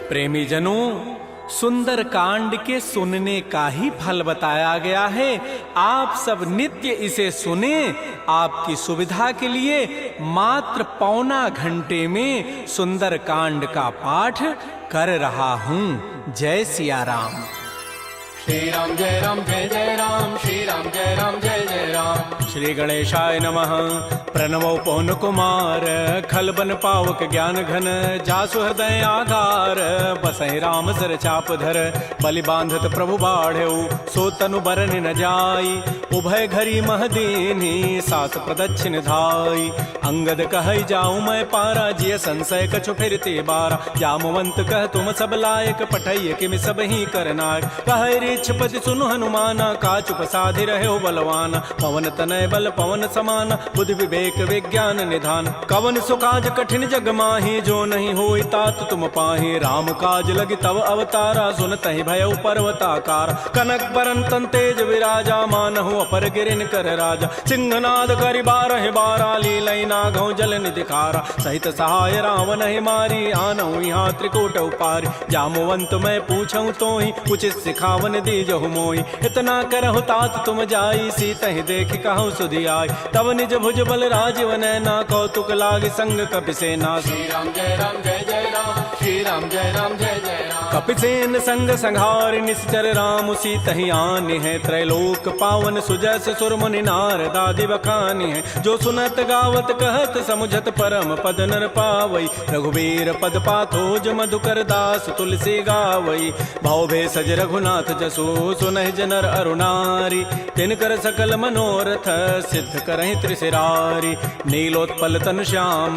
प्रेमी जनों, सुंदर कांड के सुनने का ही फल बताया गया है। आप सब नित्य इसे सुने। आपकी सुविधा के लिए मात्र पौना घंटे में सुंदर कांड का पाठ कर रहा हूँ। जय सिया राम। श्री राम जय राम, श्री राम जय राम जय जय राम। श्री गणेशाय नमः। प्रणवो पवन कुमार, खलबन पावक ज्ञान घन, जासु हृदय आधार, बसहि राम सर चाप धर, बलि बांधत प्रभु बाढ़ऊ, सो तनु बरन न जाई, उभय घरी महदीनी, सात प्रदक्षिण धाई। अंगद कहै जाऊं मैं पारा, जिय संशय कछु फिरते बारा, जामवंत कह तुम सब लायक, पठैय किमि सब ही करनायक। कहै रीछपति सुनु हनुमाना, काचुप साधि रहे बलवाना, पवन तनय बल पवन समाना, बुद्धि विवेक विज्ञान निधान। कवन सुकाज कठिन जग माही, जो नहीं होई तात तुम पाही, राम काज लगी तव अवतारा, सुनतहि भयउ पर्वताकार। कनक बरन तन तेज विराजा, मानहु अपर गिरिन कर राजा, सिंहनाद करि बारहि बारा, लीलई नागौ जल निधि खारा। सहित सहाय रावण ही मारी, आनहु यहाँ त्रिकूट उपारी। जामवंत मैं पूछऊं तोहि, उचित सिखावन दीजहु मोहि। इतना करहु तात तुम जाई, सीतहि देखि कहु सुधि आई। तब निज भुज बल राजीव नैना, कौतुक लागे संग कपिसेना। श्री राम जय जय राम, श्री राम जय जय राम। कपिसेन संग संहार, निश्चर राम सीतहि आनि है, त्रैलोक पावन सुजस सुर मुनि नारद आदि बखानि है। जो सुनत गावत कहत समुझत, परम पद नर पावई। रघुबीर पद पाथोज मधुकर दास, तुलसी गावई। भव भेषज रघुनाथ जसो, सुनहि जनर अरुणारी। तिनकर सकल मनोरथ, सिद्ध करहि त्रिशिरारी। नीलोत्पल तन श्याम,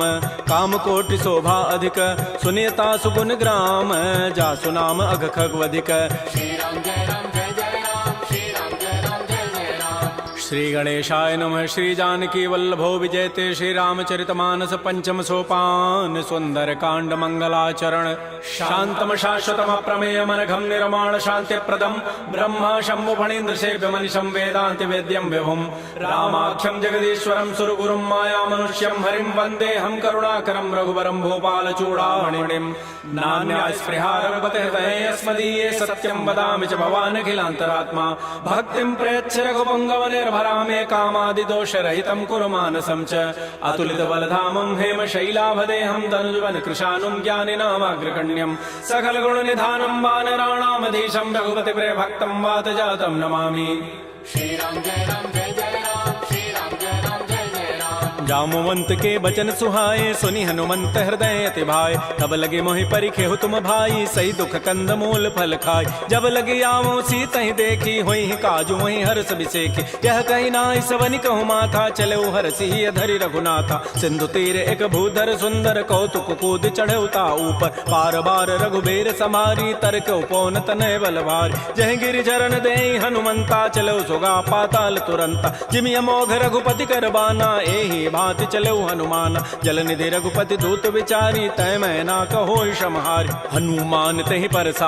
काम कोटि शोभा अधिक, सुनियता सुगुण ग्राम, जासु नाम अघ खगवधिक। श्री राम जय राम जय जय राम, श्री राम जय जय राम। श्री गणेशाय नमः। श्री जानकी वल्लभो विजयते, श्री रामचरितमानस पंचम सोपान। सुंदर कांड मंगलाचरण, शांतम शाश्वतम प्रमेयम अनघम निर्माण शांति प्रदम, ब्रह्मा शंभु फणीन्द्र सेव्य मनिषं वेदांति वेद्यम विभुम। रामाख्यम जगदीश्वरम सुरगुरुम माया मनुष्यम हरिम, वंदे हम करुणाकरम रघुवरम भूपाल चूड़ामणिम। नान्या स्पृहा रघुपते हृदये अस्मदीये, सत्यम वदामि च भवान् अखिलान्तरात्मा। भक्तिं प्रयच्छ रघुपंगव निर्भरामे, कामादि दोष रहितं कुरु मानसं च। अतुलित बलधामं हेम शैलाभदेहं, धनुजवन कृशानुं ज्ञानिनामाग्रगण्यं। सकल गुण निधानं वानराणामधीशं, रघुपति प्रिय भक्तं वात जातं नमामि। श्री राम जय राम, श्री राम जय राम जय राम। जामवंत के बचन सुहाए, सुनि हनुमंत हृदय अति भाए। तब लगे मोहि परिखेहु तुम भाई, सही दुख कंद मूल फल खाय। जब लगे आवो सीतहि देखी, होई काजु वही हर्ष बिसेखी। यह कही नाई सवनि कहु माथा, चले हरसि धरि रघुनाथा। सिंधु तीर एक भूधर सुंदर, कौतुक कूद चढ़ौता ऊपर। बार बार रघुबीर समारी, तरक उपौन तनय बल भारी। जह गिरि चरण देहि हनुमंता, चलो सुगा पाताल तुरंता। जिमि अमोघ रघुपति कर बाना, एहि भांति चले हनुमान। जल निधि रघुपति दूत विचारी, तय मैं ना कहो क्षमहारी। हनुमान तहि परसा,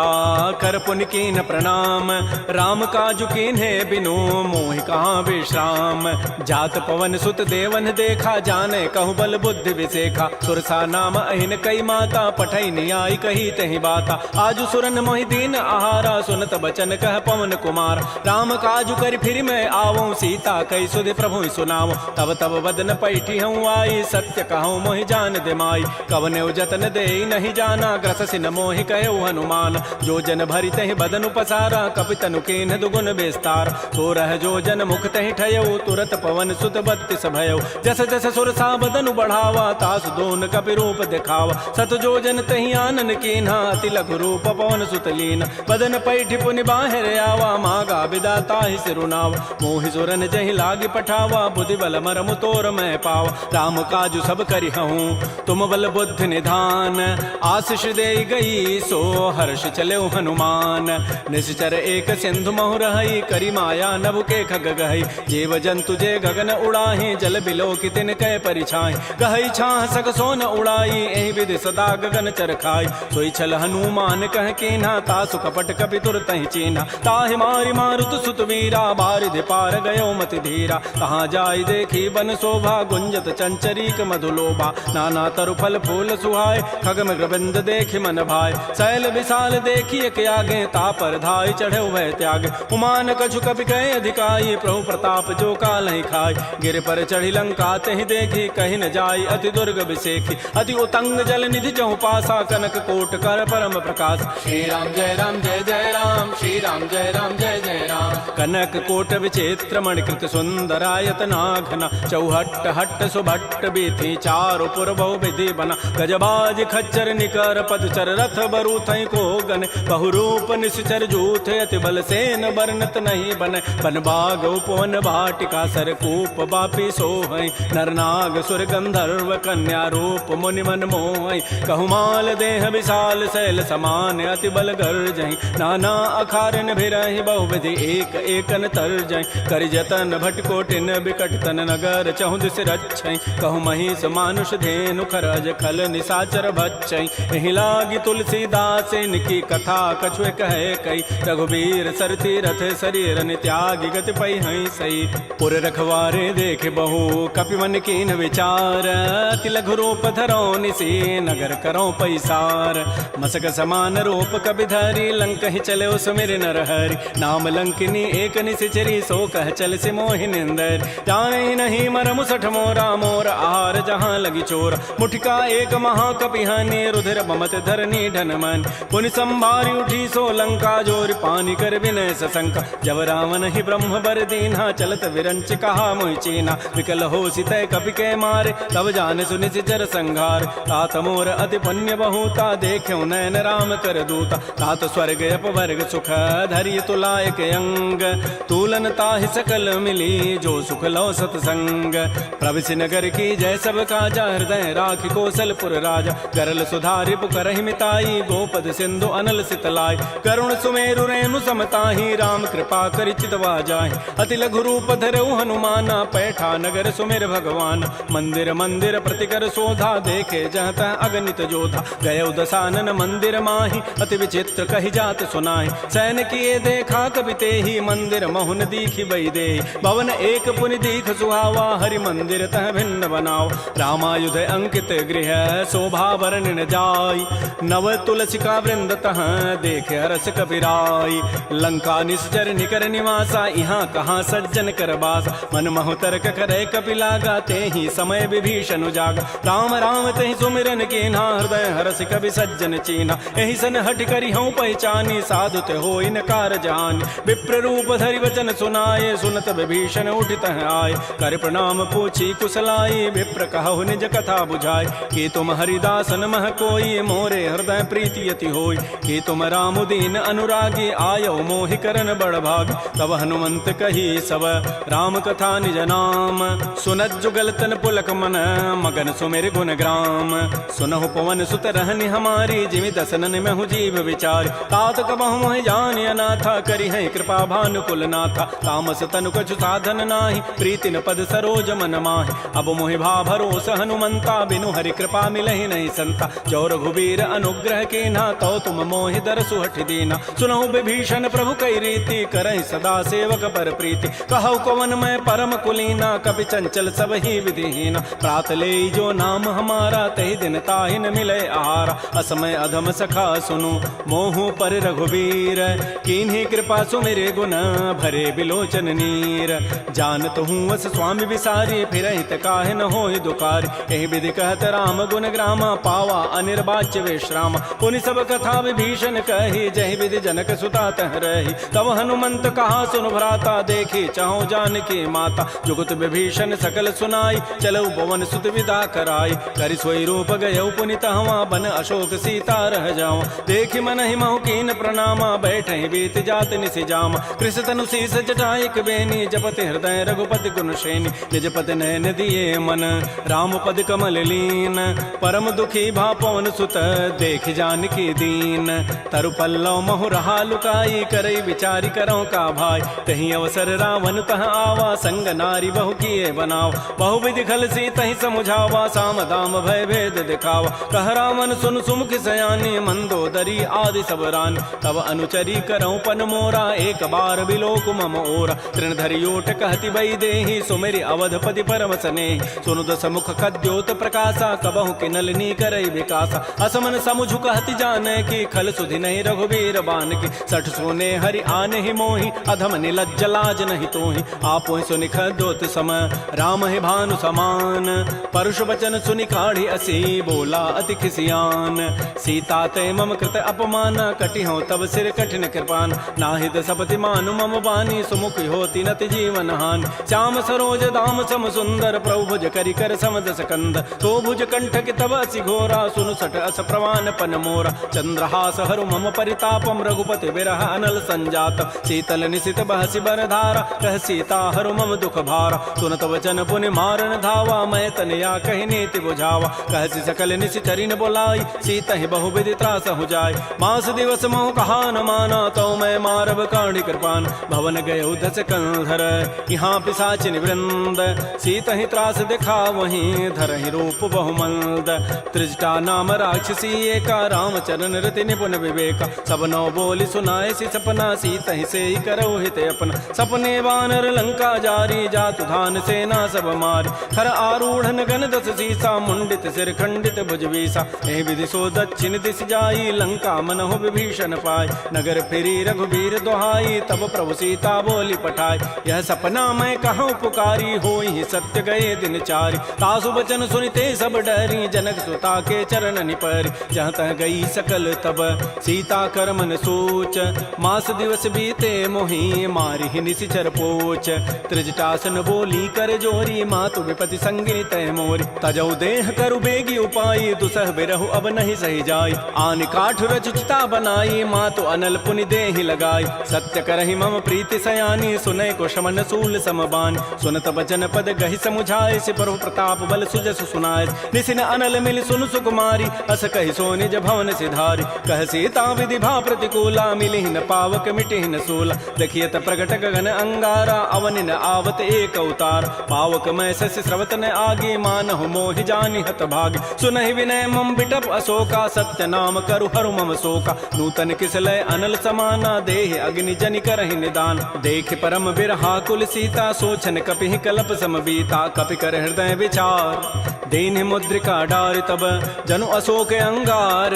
कर पुनि कीन प्रणाम। राम काजु कीन्हे बिनु, मोहि कहाँ विश्राम। जात पवन सुत देवन देखा, जाने कहु बल बुद्धि विसेखा। सुरसा नाम अहिन कई माता, पठै नियाई कही तहि बाता। आजु सुरन मोहि दीन आहारा, सुनत बचन कह पवन कुमार। राम काजु कर फिर मैं आवो, सीता कई सुधि प्रभु सुनावो। तब तब बदन पैठी हूँ आई, सत्य कहूँ मोहि जान दे माई। कवने जतन दे नहीं जाना, ग्रस सिन मोहि कहो हनुमान। जो जन भरि तहि बदन पसारा, कपि तनु कीन्ह दुगुन विस्तार। तो रह जो जन मुख तहि ठयऊ, तुरत पवन सुत बत्तिस भयऊ। जस जस सुरसा बदनु बढ़ावा, तास दोन कपि रूप दिखावा। सत जो जन तहि आनन कीन्हा, अति लघु रूप पवन सुत लीन। बदन पैठि पुनि बाहिर आवा, मागा विदा ताहि सिरुनावा। मोहि सुरन जहि लागी पठावा, बुद्धि बल मरमु तोर मैं पावा। राम काजु सब करिहऊँ, तुम बल बुद्धि निधान। आशीष दे गई, सो हर्ष चले हनुमान। निश्चर एक सिंधु महु रहई, करी माया नभ के खग गहई। जीव जंतु जे गगन उड़ाही, जल बिलो की तिन कै परिछाई। गहई छाह सक सोन उड़ाई, एहि विधि सदा गगन चरखाई। सोई छल हनुमान कह कीन्हा, तासु कपट कपि तुरतहि चीन्हा। ताहि मारि मारुत सुत वीरा, बारिधि पार गयो मति धीरा। कहाँ जाई देखी बन शोभा, भुंजत चंचरीक मधुलोभा। नाना तरु फल फूल सुहाय, खग मृगबिंद देखि मन भाय। शैल विशाल देखिए के आगे, तापर धाय चढ़े वह त्याग। उमान कछु कपि कहे अधिकाई, प्रभु प्रताप जो काल ही खाय। गिर पर चढ़ी लंका तहि देखी, कहीं न जाय अति दुर्ग विसेखी। अति उतंग जल निधि चहु पासा, कनक कोट कर परम प्रकाश। श्री राम जय राम जय जय राम, श्री राम जय राम जय जय राम। कनक कोट विचित्र मणिकृत सुंदरायत नाघना। चौहट्ट हट्ट सुभट्ट बीथी, चारु पुर बहु विधि बना। गजबाज खच्चर निकर पदचर, रथ बरूथई को गन। बहुरूप निश्चर जूथ, अति बल सेन वर्णत नहीं बन। बन बाग उपवन भाटिका, सरकूप बापी सोहई। नरनाग सुर गंधर्व कन्या, रूप मुनि मन मोहई। कहुमाल देह विशाल, शैल समान अति बल गर्जहि। नाना अखारन भिरहि, बहुविधि एक एकन तरजहि। करि जतन भट कोटिन, बिकट तन नगर चहु दिस रक्षै। कहु महिष मानुष धेनु, खरज खल निशाचर भक्षै। एहि लागी तुलसीदास, इनकी कथा कछु कहे कई। रघुबीर सरथी रथ, शरीर त्यागी गति पै हई सई। पुर रखवारे देख बहु, कपि मन कीन विचार। अति लघु रूप धरौ निसी, नगर करौ पैसार। मसक समान रूप कबि धरी, लंक ही चले सुमिर नर हरि। नाम लंकिनी एक निशिचरी, सो कह चल से मोहि निंदर। जाने नहीं मर मुसठ मोरा, मोर आहार जहाँ लगी चोर। मुठिका एक महाकपि हानि, रुधिर बमत धरनी ढन मन। पुनि संभारी उठी सो लंका, जोर पानी कर विनय सशंका। जब रावण ही ब्रह्म बर दीन्हा, चलत विरंच कहा मोहि चीना। विकल हो सितय कपि के मारे, तब जान सुनि सिचर संघार। तात मोर अति पुण्य बहुता, देख्यो नयन राम कर दूता। तात स्वर्ग अपवर्ग सुख, धरि तुलायक अंग। तूलन ताहि सकल मिली, जो सुख लो सतसंग। प्रविशि नगर की जय सब काजा, हृदय राखि कौशलपुर राजा। करल सुधारि पुकरहि मिताई, गोपद सिंधु अनल सितलाई। करुण सुमेरु रेणु समताहि, राम कृपा करि चितवा जाहि। अति लघु रूप धरऊ हनुमाना, पैठा नगर सुमेर भगवान। मंदिर मंदिर प्रतिकर शोधा, देखे जहत अगणित जोधा। गय दसानन मंदिर माहि, अति विचित्र कहि जात सुनाहि। सैन किए देखा कबि तेहि, मंदिर महुन दीखि बई देहि। भवन एक पुनि दीख सुहावा, हरि मंदिर तह भिन्न बनाओ। रामायुध अंकित गृह, शोभा वर्णन जाय। नव तुलसिका वृंद तह, देखे हरस कपिराई। लंका निश्चर निकर निवासा, यहाँ कहाँ सज्जन कर बासा। मन महु तर्क करे कपि लागा, तेहि समय विभीषण जागा। राम राम तहि सुमिरन कीन्हा, हृदय हरस कवि सज्जन चीन्हा। एहि सन हट करि हूँ पहचानी, साधु ते होई न कारजानी। विप्र रूप धरि वचन सुनाए, सुनत विभीषण उठित आए। कर प्रणाम पूछी कुशलाई, विप्र कहु निज कथा बुझाई। कि तुम हरिदासन मह कोई, मोरे हृदय प्रीति अति होई। कि तुम राम दीन अनुरागी, आयो मोहि करन बड़ भागी। तब हनुमंत कही सब, राम कथा निज नाम। सुनत जुगल तन पुलक मन, मगन सुमिर गुण ग्राम। सुनहु पवन सुत रहनि हमारी, जिमि दसनन महु जीव विचार। तात कबहु मोहि जानि अनाथा, करि है कृपा भानुकुल नाथा। तामस तनु कछु साधन नाही, प्रीति न पद सरोज मन माहि। अब मोहि भा भरोस हनुमंता, बिनु हरि कृपा मिलहि नहीं संता। जो रघुबीर अनुग्रह कीन्हा, तो तुम मोहि दरसु हठि दीना। सुनहु विभीषण प्रभु कई रीति, करहि सदा सेवक पर प्रीति। कहु कवन मैं परम कुलीना, कपि चंचल सब ही विधिहीना। प्रात ले जो नाम हमारा, तहि दिन ताहि न मिले आहारा। असमय अधम सखा सुनु, मोहु पर रघुबीर। कीन्ही कृपा सुमिरे गुण, भरे बिलोचन नीर। जानत हूँ वस स्वामी विसारी, फिरहित काहे न होहि दुकारी। एहि विधि कहत राम गुण ग्रामा, पावा अनिर्वाच्य विश्राम। पुनि सब कथा विभीषण कही, जहि विधि जनक सुता तह रही। तब हनुमंत कहा सुन भ्राता, देखी चाहो जानकी माता। जुगत विभीषण सकल सुनाई, चलऊ पवन सुत विदा कराई। करि सोई रूप गयऊ पुनि तहवा, बन अशोक सीता रह जाओ। देखि मन ही महु कीन प्रणामा, बैठे बीत जात निसि जामा। कृष तनु शीस जटाइक बेनी, जपति हृदय रघुपति गुण श्रेणी। निज पति नयन दिए मन, राम पद कमल लीन। परम दुखी भा पवन सुत, देख जानकी दीन। तरु पल्लव महु रहा लुकाई, करई विचारी करौ का भाई। तहि अवसर रावण तह आवा, संग नारी बहु किए बनाव। बहु विधि खल सी तहि समुझावा, साम दाम भय भेद दिखावा। कह रावण सुन सुमुख सयानी, मंदोदरी आदि सब रानी। तब अनुचरी करौ पन मोरा, एक बार बिलोक मम ओरा। तृण धरि ओट कहति बई देहि, सुमेरि अवधपति परम परम स्नेह सुनु दस मुख कद्योत प्रकाशा कबहु के नलिनी करई विकासा असमन समुझ कहति जाने की खल सुधि नहीं रघुबीर बान की सठ सोने हरि आने ही मोहि अधम निलज्ज लाज नहीं तोहि आपो सुनि खद्योत सम राम है भानु समान परुष वचन सुनि काढ़ी असी बोला अति खिसियान सीता ते मम कृत अपमान कटि हो तब सिर कठिन कृपान नाहित सपति मानु मम बानी सुमुख होती नति जीवन हान श्याम सरोज दाम सम सुंदर प्रभु भुज करि कर समदस कंद तो भुज कंठ कि तब असि घोरा सुनु सट अस प्रवान पन मोरा चंद्रहास हरु मम परितापम रघुपति विरह अनल संजात शीतल निशित बहसि बर धारा कह सीता हरु मम दुख भारा सुनत वचन पुनि मारन धावा मैं तनया कहि नीति बुझावा कहसि सकल निशिचरिन बोलाई सीता ही बहु विधि त्रास हो जाय मास दिवस मोह कहा न माना तो मैं मारब काढ़ी कृपान भवन गए उधस कंधर यहाँ पिशाचिन वृंद सीता ही त्रास दिखा वहीं धर ही रूप बहुमंद त्रिजटा नाम राक्षसी एका रामचरण रति निपुण विवेका सब नौ बोली सुनाए सी सपना सीता ही से ही करो हित अपना सपने वानर लंका जारी जातु धान सेना सब मारी खर आरूढ़ गण दस सीसा मुंडित सिर खंडित भुजवीसा एहि विधि सो दक्षिण दिश जाई लंका मनहु विभीषण पाय नगर फिरी रघुबीर दोहाई तब प्रभु सीता बोली पठाई यह सपना मैं कहूँ पुकारी होई सत्य गए दिन चारि तासु बचन सुनिते सब डरी जनक सुता के चरण निपरि जहाँ तह गई सकल तब सीता कर मन सोच मास दिवस बीते मोहि मारि निशिचर पोच त्रिजटासन बोली कर जोरी मातु विपति संगी तय मोरी तजौ देह करु बेगी उपाई दुसह बिरहु अब नहीं सही जाई आन काठ रचिता बनाई मातु अनल पुनि देहि लगाई सत्य करहि मम प्रीति सयानी सुनय को शमन सूल समबान सुनत बचन पद गहि समुझाए सि प्रभु प्रताप बल सुजस सुनाय निसिन अनल मिल सुन सुकुमारी अस कहि सो निज भवन सिधारी कह सीता विधि भा प्रतिकूला मिलि न पावक मिटि न सूला देखियत प्रगट गगन अंगारा अवनि न आवत एक अवतार पावक मैं शशि स्रवत न आगे मानहु मोहि जानि हत भागी सुनहि विनय मम बिटप अशोका सत्य नाम करु हरु मम शोका नूतन किसलय अनल समाना देह अग्नि जनि करहि निदान देख परम बिरहा कुल सीता सोचन कपि कल्प समबीता कपि कर हृदय विचार दीन मुद्रिका डारि तब जनु अशोक अंगार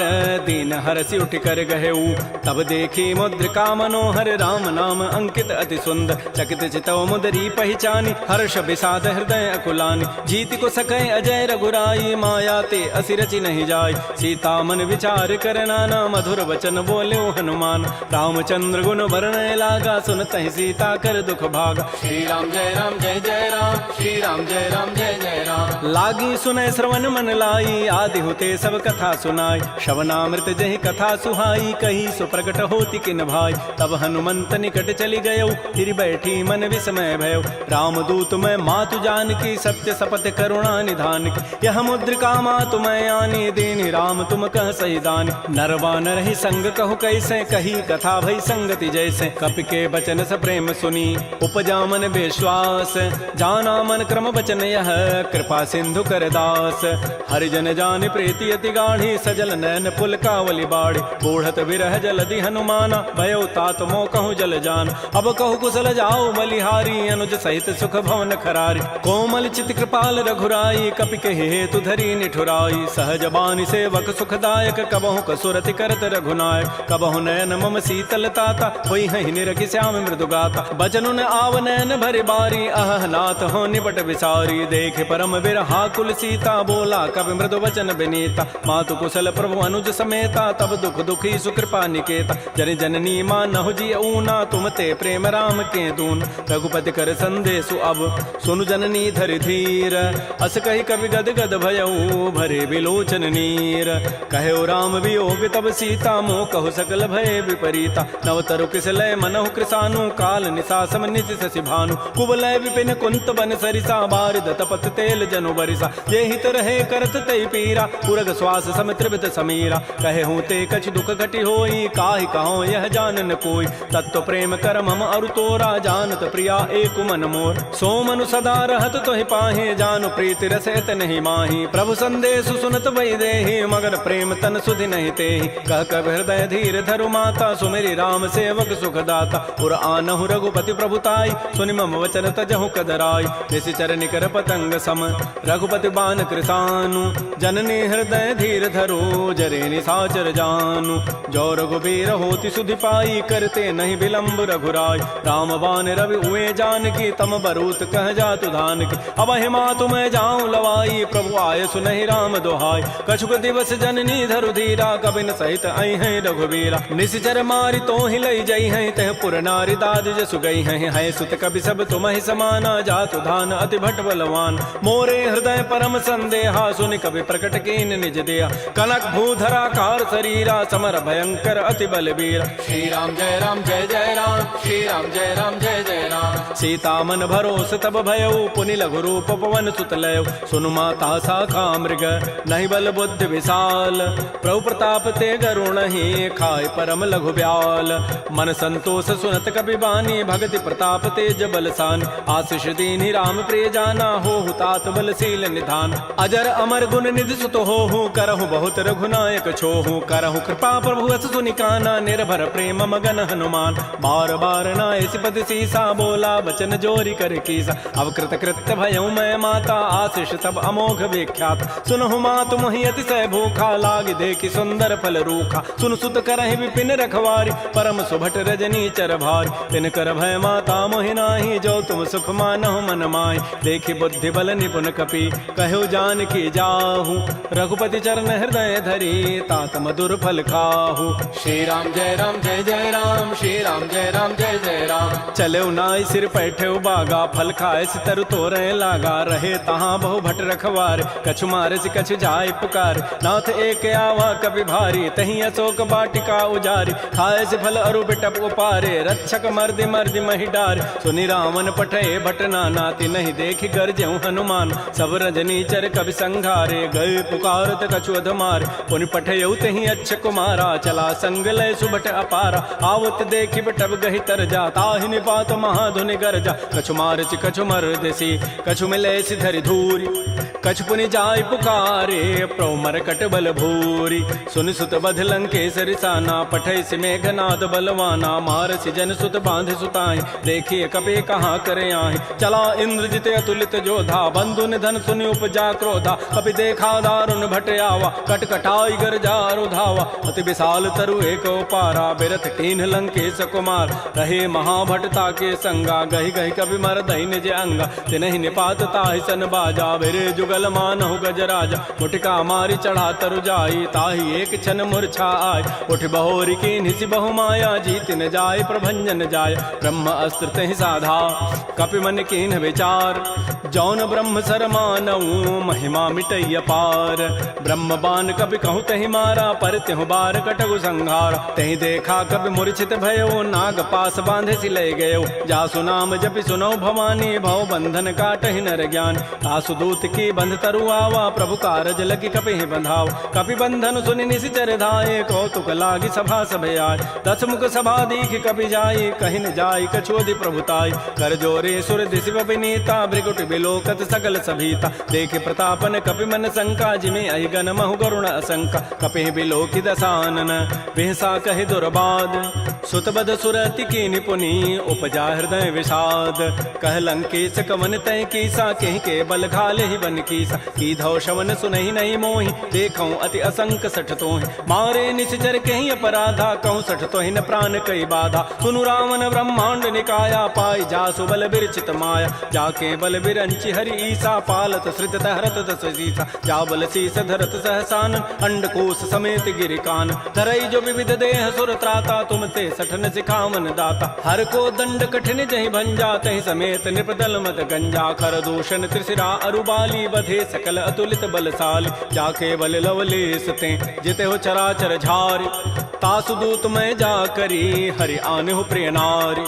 दीन हरसि उठ कर गहेऊ तब देखी मुद्रिका मनोहर राम नाम अंकित अति सुंदर चकित चितव मुदरी पहचानी हर्ष विषाद हृदय अकुलानी जीत को सकै अजय रघुराई माया ते असि रचि नहीं जाय सीता मन विचार कर नाना मधुर वचन बोल्यो हनुमान रामचंद्र गुण वर्णय लागा सुनत ही सीता कर दुख भागा श्री राम जय राम जय जय राम श्री राम जय राम जय जय राम लागी सुनय श्रवण मन लाई आदि होते सब कथा सुनाई श्रवणामृत जहि कथा सुहाई कही सुप्रगट होती किन भाई तब हनुमंत निकट चली गयो फिर बैठी मन विस्मय भयो रामदूत मैं मातु जान की सत्य सपथ करुणा निधान की यह मुद्रिका मातु मैं आनी दीन राम तुम कह सही दानी नरवा नर ही संग कहु कैसे कही कथा भई संगति जैसे कपि के बचन स प्रेम सुनी उपजा मन विश्वास जाना मन क्रम बचन यह कृपा सिंधु कर दास हरिजन जान प्रीति अति गाढ़ी सजल नैन पुल कावली बाड़ी बूढ़त विरह जलधि हनुमाना भयो तात मो कहूँ जल जान अब कहु कुशल जाओ बलिहारी अनुज सहित सुख भवन खरारी कोमल चित कृपाल रघुराई कपि के हेतु धरी निठुराई सहज बानी सेवक सुखदायक कबहु कसुरति करत रघुनायक कबहु नयन मम शीतल ताता होई हहि निरखि श्याम मृदु गाता बचनुन आव नयन भरि बारी अह नाथ हो निपट विसारी देखे परम बिरहा कुल सीता बोला कवि मृदु वचन विनीता मातु कुशल प्रभु अनुज समेता तब दुख दुखी सुकृपा निकेता जन जननी मानहु जी ऊना तुम ते प्रेम राम के दून रघुपति कर संदेशु अब सुनु जननी धरि धीर अस कहि कवि गद गद भयऊ भरे विलोचन नीर कहो राम वियोग तब सीता मोह कहु सकल भय विपरीता नवतरु किसलय मनहु कृसानु काल निशासम निशि शशि भानु कुवलय विपिन कुंत बन सरिसा बारिद तपत तेल जनु बरिसा ये हित रहे करत तई पीरा पुरग श्वास सम त्रिभित समीरा कहे हूँ ते कछ दुख घटी होई काहि कहो यह जानन कोई तत्व प्रेम कर मम अरु तोरा जानत प्रिया एक मन मोर सो मनु सदा रहत तोहि पाहे जानु प्रीति रसैत नहीं माही प्रभु संदेश सुनत वही देहि मगर प्रेम तन सुधि नहीं तेहि कह कब हृदय धीर धरु माता सुमेरी राम सेवक सुख दाता पुर आनहु रघुपति प्रभुताई सुनि मम वचन तजहु कदराई जैसे चरण कर पतंग सम रघुपति बान कृतानु जननी हृदय धीर धरो जरे निसाचर जानु जो रघुबीर होति सुधि पाई करते नहीं विलंब रघुराय राम बान रवि उए जान की तम बरूत कह जातु धान की अब हिमा तुम्हें जाऊं लवाई प्रभु आय सुनहि राम दोहाय कछुक दिवस जननी धरु धीरा कबिन सहित आई है रघुबीरा निश्चर मारी तो ही लई जई है तह पुर नारी दाद जसु गई है सुत कवि सब तुम्हें समाना जातु धान अति भट बलवान मोरे हृदय परम संदेहा सुनि कवि प्रकट कीन निज दिया कनक भूधराकार शरीरा समर भयंकर अति बलबीर श्री राम जय राम श्री राम जय जय राम सीता मन भरोस तब भयउ पुनि लघु रूप पवन सुत लय सुनु माता साखा मृग नहीं बल बुद्धि विशाल प्रभु प्रताप ते गरुण ही खाय परम लघु ब्याल मन संतोष सुनत कपि बानी भगति प्रताप तेज बलसान आशीष दीनि राम प्रिय जाना हो तात बलशील निधान अजर अमर गुण निधि सुत हो करहु बहुत रघुनायक छोहु करहु कृपा प्रभु अस सुनि काना निर्भर प्रेम मगन हनुमान बार बार नाय सिपति सीसा बोला बचन जोरी कर कीसा अब कृत कृत्य भयउ मैं माता आशीष तब अमोघ विख्यात सुनहु मातु मोहि अतिशय भूखा लाग देखि सुंदर फल रूखा सुन सुत करहि विपिन रखवारी परम सुभट रजनी चर भारी तिन कर भय माता मोहि नाही जो तुम सुख मानहु मन माय देखि बुद्धि बल निपुन कपि कहु जान की जाहु रघुपति चरण हृदय धरी तात मधुर फल खाहु श्री राम जय राम श्री राम जय राम चले नाई सिर पैठे बागा फल खाए सितर तोरे लागा रहे तहाँ बहु भट रखवार कछु मारे से कछु जाय पुकार नाथ एक आवा कभी भारी तही अशोक बाटिका उजारी खाए से फल अरु बिटप उपारे रक्षक मर्दि मर्दि मही डार सुनि रावण पठे भट नाती नहीं देखि गरजेउ हनुमान सब रजनी चर कवि संघारे गए पुकारत कछु अधमार पुनि पठयउ तही अच्छ कुमारा चला संग लय सुभट अपारा आवत देखि बटब गहि तर जा ताहि निपात महाधुनि गरजा कछु मारचि कछु मर्दसी कछु मिले सिधरि धूरी कछु पुनि जाय पुकारे प्रभु मरकट बल भूरी सुनि सुत बध लंकेसरि साना पठै सि मेघनाद बलवाना मारसि जन सुत बांध सुताई देखिए कपे कहाँ करे आहि चला इंद्रजित अतुलित जोधा बंधु निधन सुनि उपजा क्रोधा कपि देखा दारुण भट आवा कटकटाई गरजा रुधावा अति विशाल तरु एक पारा बिरथ कीन्ह लंकेश कुमार रहे महाभटता के संगा गहि गहि कवि मर दहि निज अंगा तिनहि निपात ताहि सन बाजा बिरे जुगल मानहु गजराजा मुटिका मारी चढ़ा तरु जाई ताहि एक क्षण मूर्छा आय उठ बहोरी की निसि बहु माया जीत न जाय प्रभंजन जाय ब्रह्म अस्त्र तहि साधा कपि मन कीन्ह विचार जौन ब्रह्म सर मानऊ महिमा मिटैय पार ब्रह्म बान कपि कहु तहि मारा पर त्यहु बार कटगु संहार तहि देखा कपि मूर्छित भयो नाग पास बांधे सि लय गयो जासु नाम जपि सुनो भवानी भव बंधन काटहि नर ज्ञान आसु दूत की बंध तरु आवा प्रभु कारज लगी कपि बंधाव कपि बंधन सुनि निशिचर धाये कौतुक लागी सभा सब आय दस मुख सभा दीख कपि जाई कहि न जाई कछोदि प्रभुताई कर जोरे सुर दिशि विनीता भृगुट बिलोकत सकल सभीता देख प्रतापन कपि मन शंका जिमे अहिगन महु गरुण असंका कपि बिलोकि दसानन बिहसा कहि दुर्बाद सुतबद सुरति की निपुनी उपजा हृदय विषाद कह लंकेश कवन तय कीसा कहि के बल घाले ही बन कीसा की धौ शवन सुनहि नहीं मोहि देखौ अति असंक सठ तोहि मारे निश्चर कहि अपराधा कहूँ सठ तोहि न प्राण कई बाधा सुनु रावण ब्रह्मांड निकाया पाई जासु बल बिरचित माया जाके बल बिरंचि हरि ईसा पालत श्रित हरत दस सीसा जा बल शीस धरत सहसान अंडकोश समेत गिरिकान धरई जो विविध देह सुर त्राता तुम ते सठन सिखावन दाता हर को दंड कठिन जहि भंजा तहि समेत निपदल मत गंजा खर दूषण त्रिशिरा अरुबाली बधे सकल अतुलित बलशाली जाके बल लवलेस ते जिते हो चराचर झारी तासु दूत मैं जा करी हरि आने हो प्रिय नारी।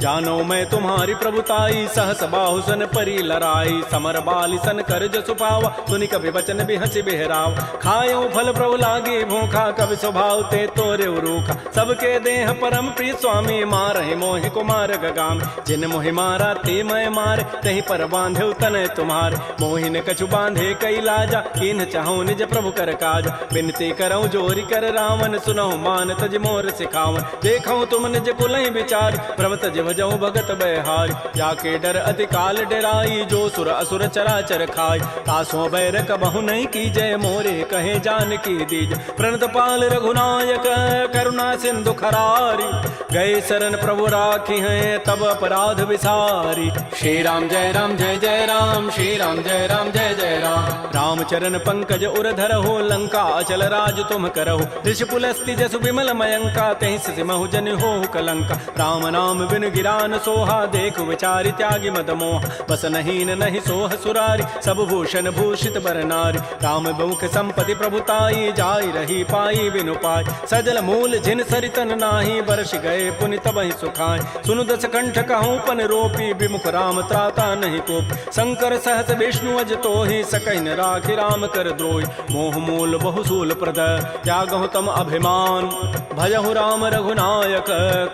जानो मैं तुम्हारी प्रभुताई सहस बाहु सन परी लराई। समर बाली सन कर जसु पावा सुनि कभी वचन भी हंसी बेहराव। खायो फल प्रभु लागे भूखा कभी स्वभाव ते तोरे रूखा। सबके देह परम प्रिय स्वामी मारहि मोहि कुमार गगाम। जिन मोहि मारा ते मैं मार कहीं पर बांधे तन तुम्हार। मोहि न कछु बांधे कई लाजा किन चाहूं निज प्रभु कर काज। बिनती करऊं जोरी कर रावण सुनहु मान तज मोर सिखावन। देखऊं तुम निज कुलहि विचार प्रभ तज भजऊं भगत बहारी। जाके डर अति काल डराई जो सुर असुर चराचर खाई। तासों बैर कबहु नहीं की जय मोरे कहे जान की दीज। प्रणत पाल रघुनायक करुणा सिंधु खरारी। गए शरण प्रभु राखी हैं तब अपराध विसारी। श्री राम जय राम जय जय राम। श्री राम जय राम जय जय राम। रामचरण पंकज उर धरहु लंका अचल राज तुम करहु। ऋषि पुलस्ति जसु विमल मयंका तहि सिमहु जन हो कलंका। राम नाम बिन गिरान सोहा देखु विचारि त्यागी मद मोह। बस नहीं नहीं सोह सुरारी सब भूषण भूषित बर नारी। राम बहुख संपत्ति प्रभुताई जाई रही पाई बिनु पाई। सजल मूल जिन सरितन नाही बरस गए पुनि तबहि सुखाय। सुनु दस कंठ कहूँ पन रोपी विमुख राम त्राता नहीं कोप। शंकर सहस विष्णु अज तोहि सकहि न राखि राम कर द्रोही। मोह मूल बहुसूल प्रद त्यागहु तम अभिमान। भजहु राम रघुनायक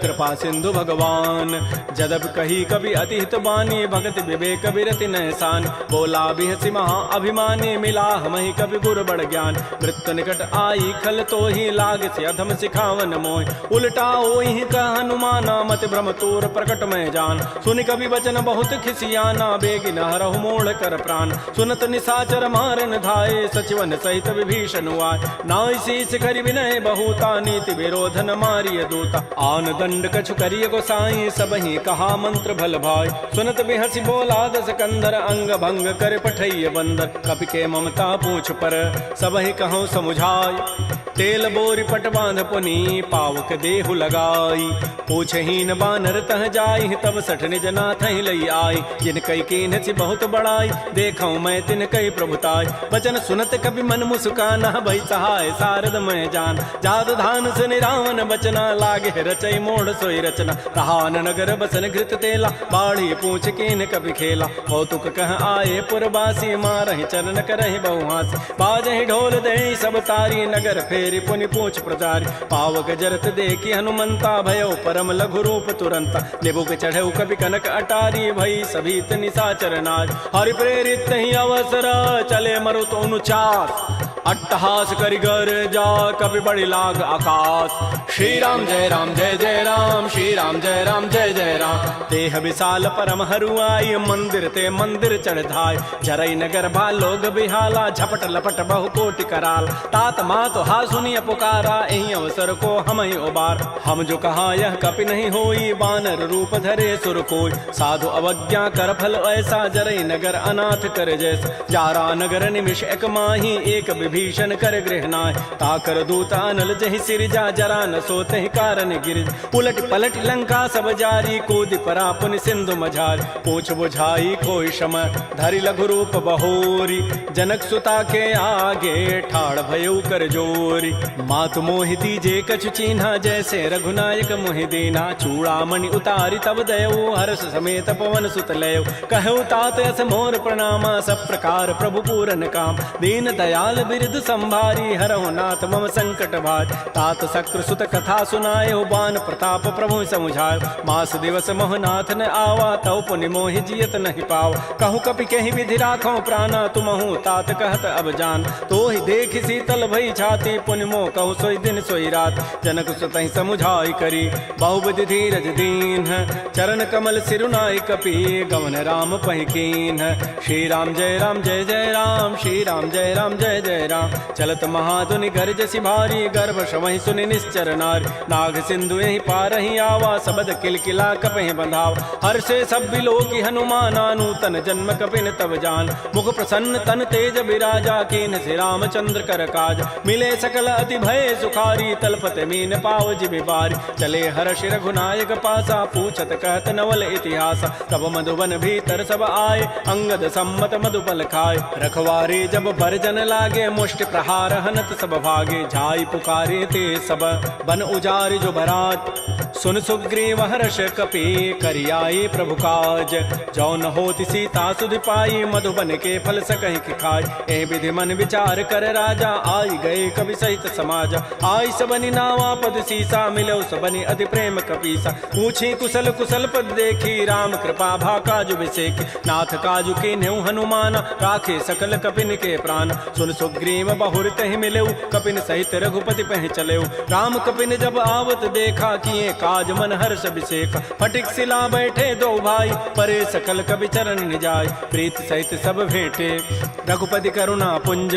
कृपा सिंधु भगवान। जदब कही कवि अति हित बानी भगत विवेक विरति नहसान। बोला बिहसी महा अभिमानी मिला हमहि कवि गुर बड़ ज्ञान। मृत्यु निकट आई खल तो ही लाग से अधम सिखावन मोहि। उल्टा ओहि कह हनुमाना मत भ्रम तोर प्रकट में जान। सुनि कवि वचन बहुत खिसियाना बेगिन हरहु मोड़ कर प्राण। सुनत निशाचर मारन धाये सचिवन सहित विभीषण आए। नाई शीस करि विनय बहुता नीति विरोधन मारिय दूता। आन दंड कछु करिय गोसाई सबहि कहा मंत्र भल भाई। सुनत बिहसी बोला दस कंधर अंग भंग कर पठैय बंदर। कपि के ममता पूछ पर सबहि कहूँ समुझाई। तेल बोरी पट बांध पुनि पावक देहु लगाई। पूछहीन बानर तह जाई तब सठ निज नाथ लई आई। जिन कई कीन सी बहुत बड़ाई देखऊं मैं तिन कई प्रभुताई। वचन सुनत कभी मन मुस्काना भई सहाय सारद मैं जान। जाद धान से निरावन बचना लागे रचई मोड़ सोई रचना। रहान नगर बसन घृत तेला बाढ़ी पूछ कीन कभी खेला। कौतुक कह आए पुरबासी मारहि चरण करहि बहुहासी। बाजहि ढोल दे सब तारी नगर फेरी पुनि पूछ प्रचारी। पावक जरत देखी हनुमंता भयो परम लघु रूप तुरंता। निबुक चढ़ऊ कभी कनक अटारी भई सभी निशाचर नार। हरि प्रेरित ही अवसर चले मरुत अनुचास। अट्टहास करिगर जा कभी बड़ी लाग आकाश। श्री राम जय राम जय जय राम। श्री राम जय राम जय जय राम। देह विशाल परम हरुआई मंदिर ते मंदिर चढ़ाई। जरई नगर भा लोग बिहाला झपट लपट बहु कोटि कराल। तात मात हा सुनिय पुकारा एहि अवसर को हम ही उबार। हम जो कहा यह कपि नहीं होई बानर रूप धरे सुर कोई। साधु अवज्ञा कर फल ऐसा जरई नगर अनाथ कर जैसा। जारा नगर निमिष एक माही एक विभीषण कर गृहनाय। ताकर दूता अनल जहि सिरजा जरा न सोते ही कारण गिर। उलट पलट लंका सब जारी कूद परा पुनि सिंधु मझारी। पूछ बुझाई कोई शम धरि लघु रूप बहोरी। जनक सुता के आगे ठाड़ भयउ कर जोरी। मातु मोहि दीजे कछु चिन्हा जैसे रघुनायक मोहि दीना। चूड़ामणि उतारी तब दयऊ हर्ष समेत पवन सुत लयऊ। कहु तात अस मोर प्रणामा सब प्रकार प्रभु पूरन काम। दीन दयाल बिरद संभारी हरहु नाथ मम संकट भार। तात शक्र सुत कथा सुनाए बान प्रताप प्रभु समुझाय। मास दिवस मोहनाथ न आवा तव पुनि मोहि जियत नहीं पाव। कहूँ कपि कहीं विधि राखो प्राणा तुमहु तात कहत अब जान। तो ही देख शीतल भई छाती पुनि मोह कहु सोई दिन सोई रात। जनक सुतहि समुझाई करी बहुविधि धीरज दीन। चरण कमल सिरुनाई कपि गवन राम पहिकीन। श्री राम जय जय राम। श्री राम जय जय राम। चलत महाधुनि गर्जसि भारी गर्भ शवहि सुनि निश्चर नारी। नाग सिंधु यही पारहि आवा सबद किलकिला कपहि बंधाव। हर्षे सब बिलोकी हनुमाना नूतन जन्म कपिन तब जान। मुख प्रसन्न तन तेज विराजा कीन से रामचंद्र कर काज। मिले सकल अति भय सुखारी तलपत मीन पाव जिबि बारी। चले हर्ष रघुनायक पासा पूछत कहत नवल इतिहास। तब मधुबन भीतर सब आए अंगद सम्मत मधुपल खाए। रखवारे जब बरजन लागे मुष्टि प्रहार हनत सब भागे, जाई पुकारे ते सब बन उजारि जो भरात। सुन सुग्रीव हर्ष कपि करियाए प्रभु काज, जौन होति सीता सुधि पाई, मधुबन के फल सकहि कि खाय। एह विधि मन विचार कर राजा, आई गए कवि सहित समाज। आई सबनि नावा पद सीसा, मिलो सबनि अति प्रेम कपीसा। पूछी कुशल कुशल पद देखी, राम कृपा भा काजु विसेखी। नाथ काजु के न्यू हनुमान, राखे सकल कपिन के प्राण। सुन सुग्रीव बहुर तहि मिलेउ, कपिन सहित रघुपति पह चलेउ। राम कपिन जब आवत देखा, किए काज मन हर्ष विसेखा। फटिक सिला बैठे दो भाई, परे सकल कवि चरण निजाय। प्रीत सहित सब भेंटे, रघुपति करुणा पुंज।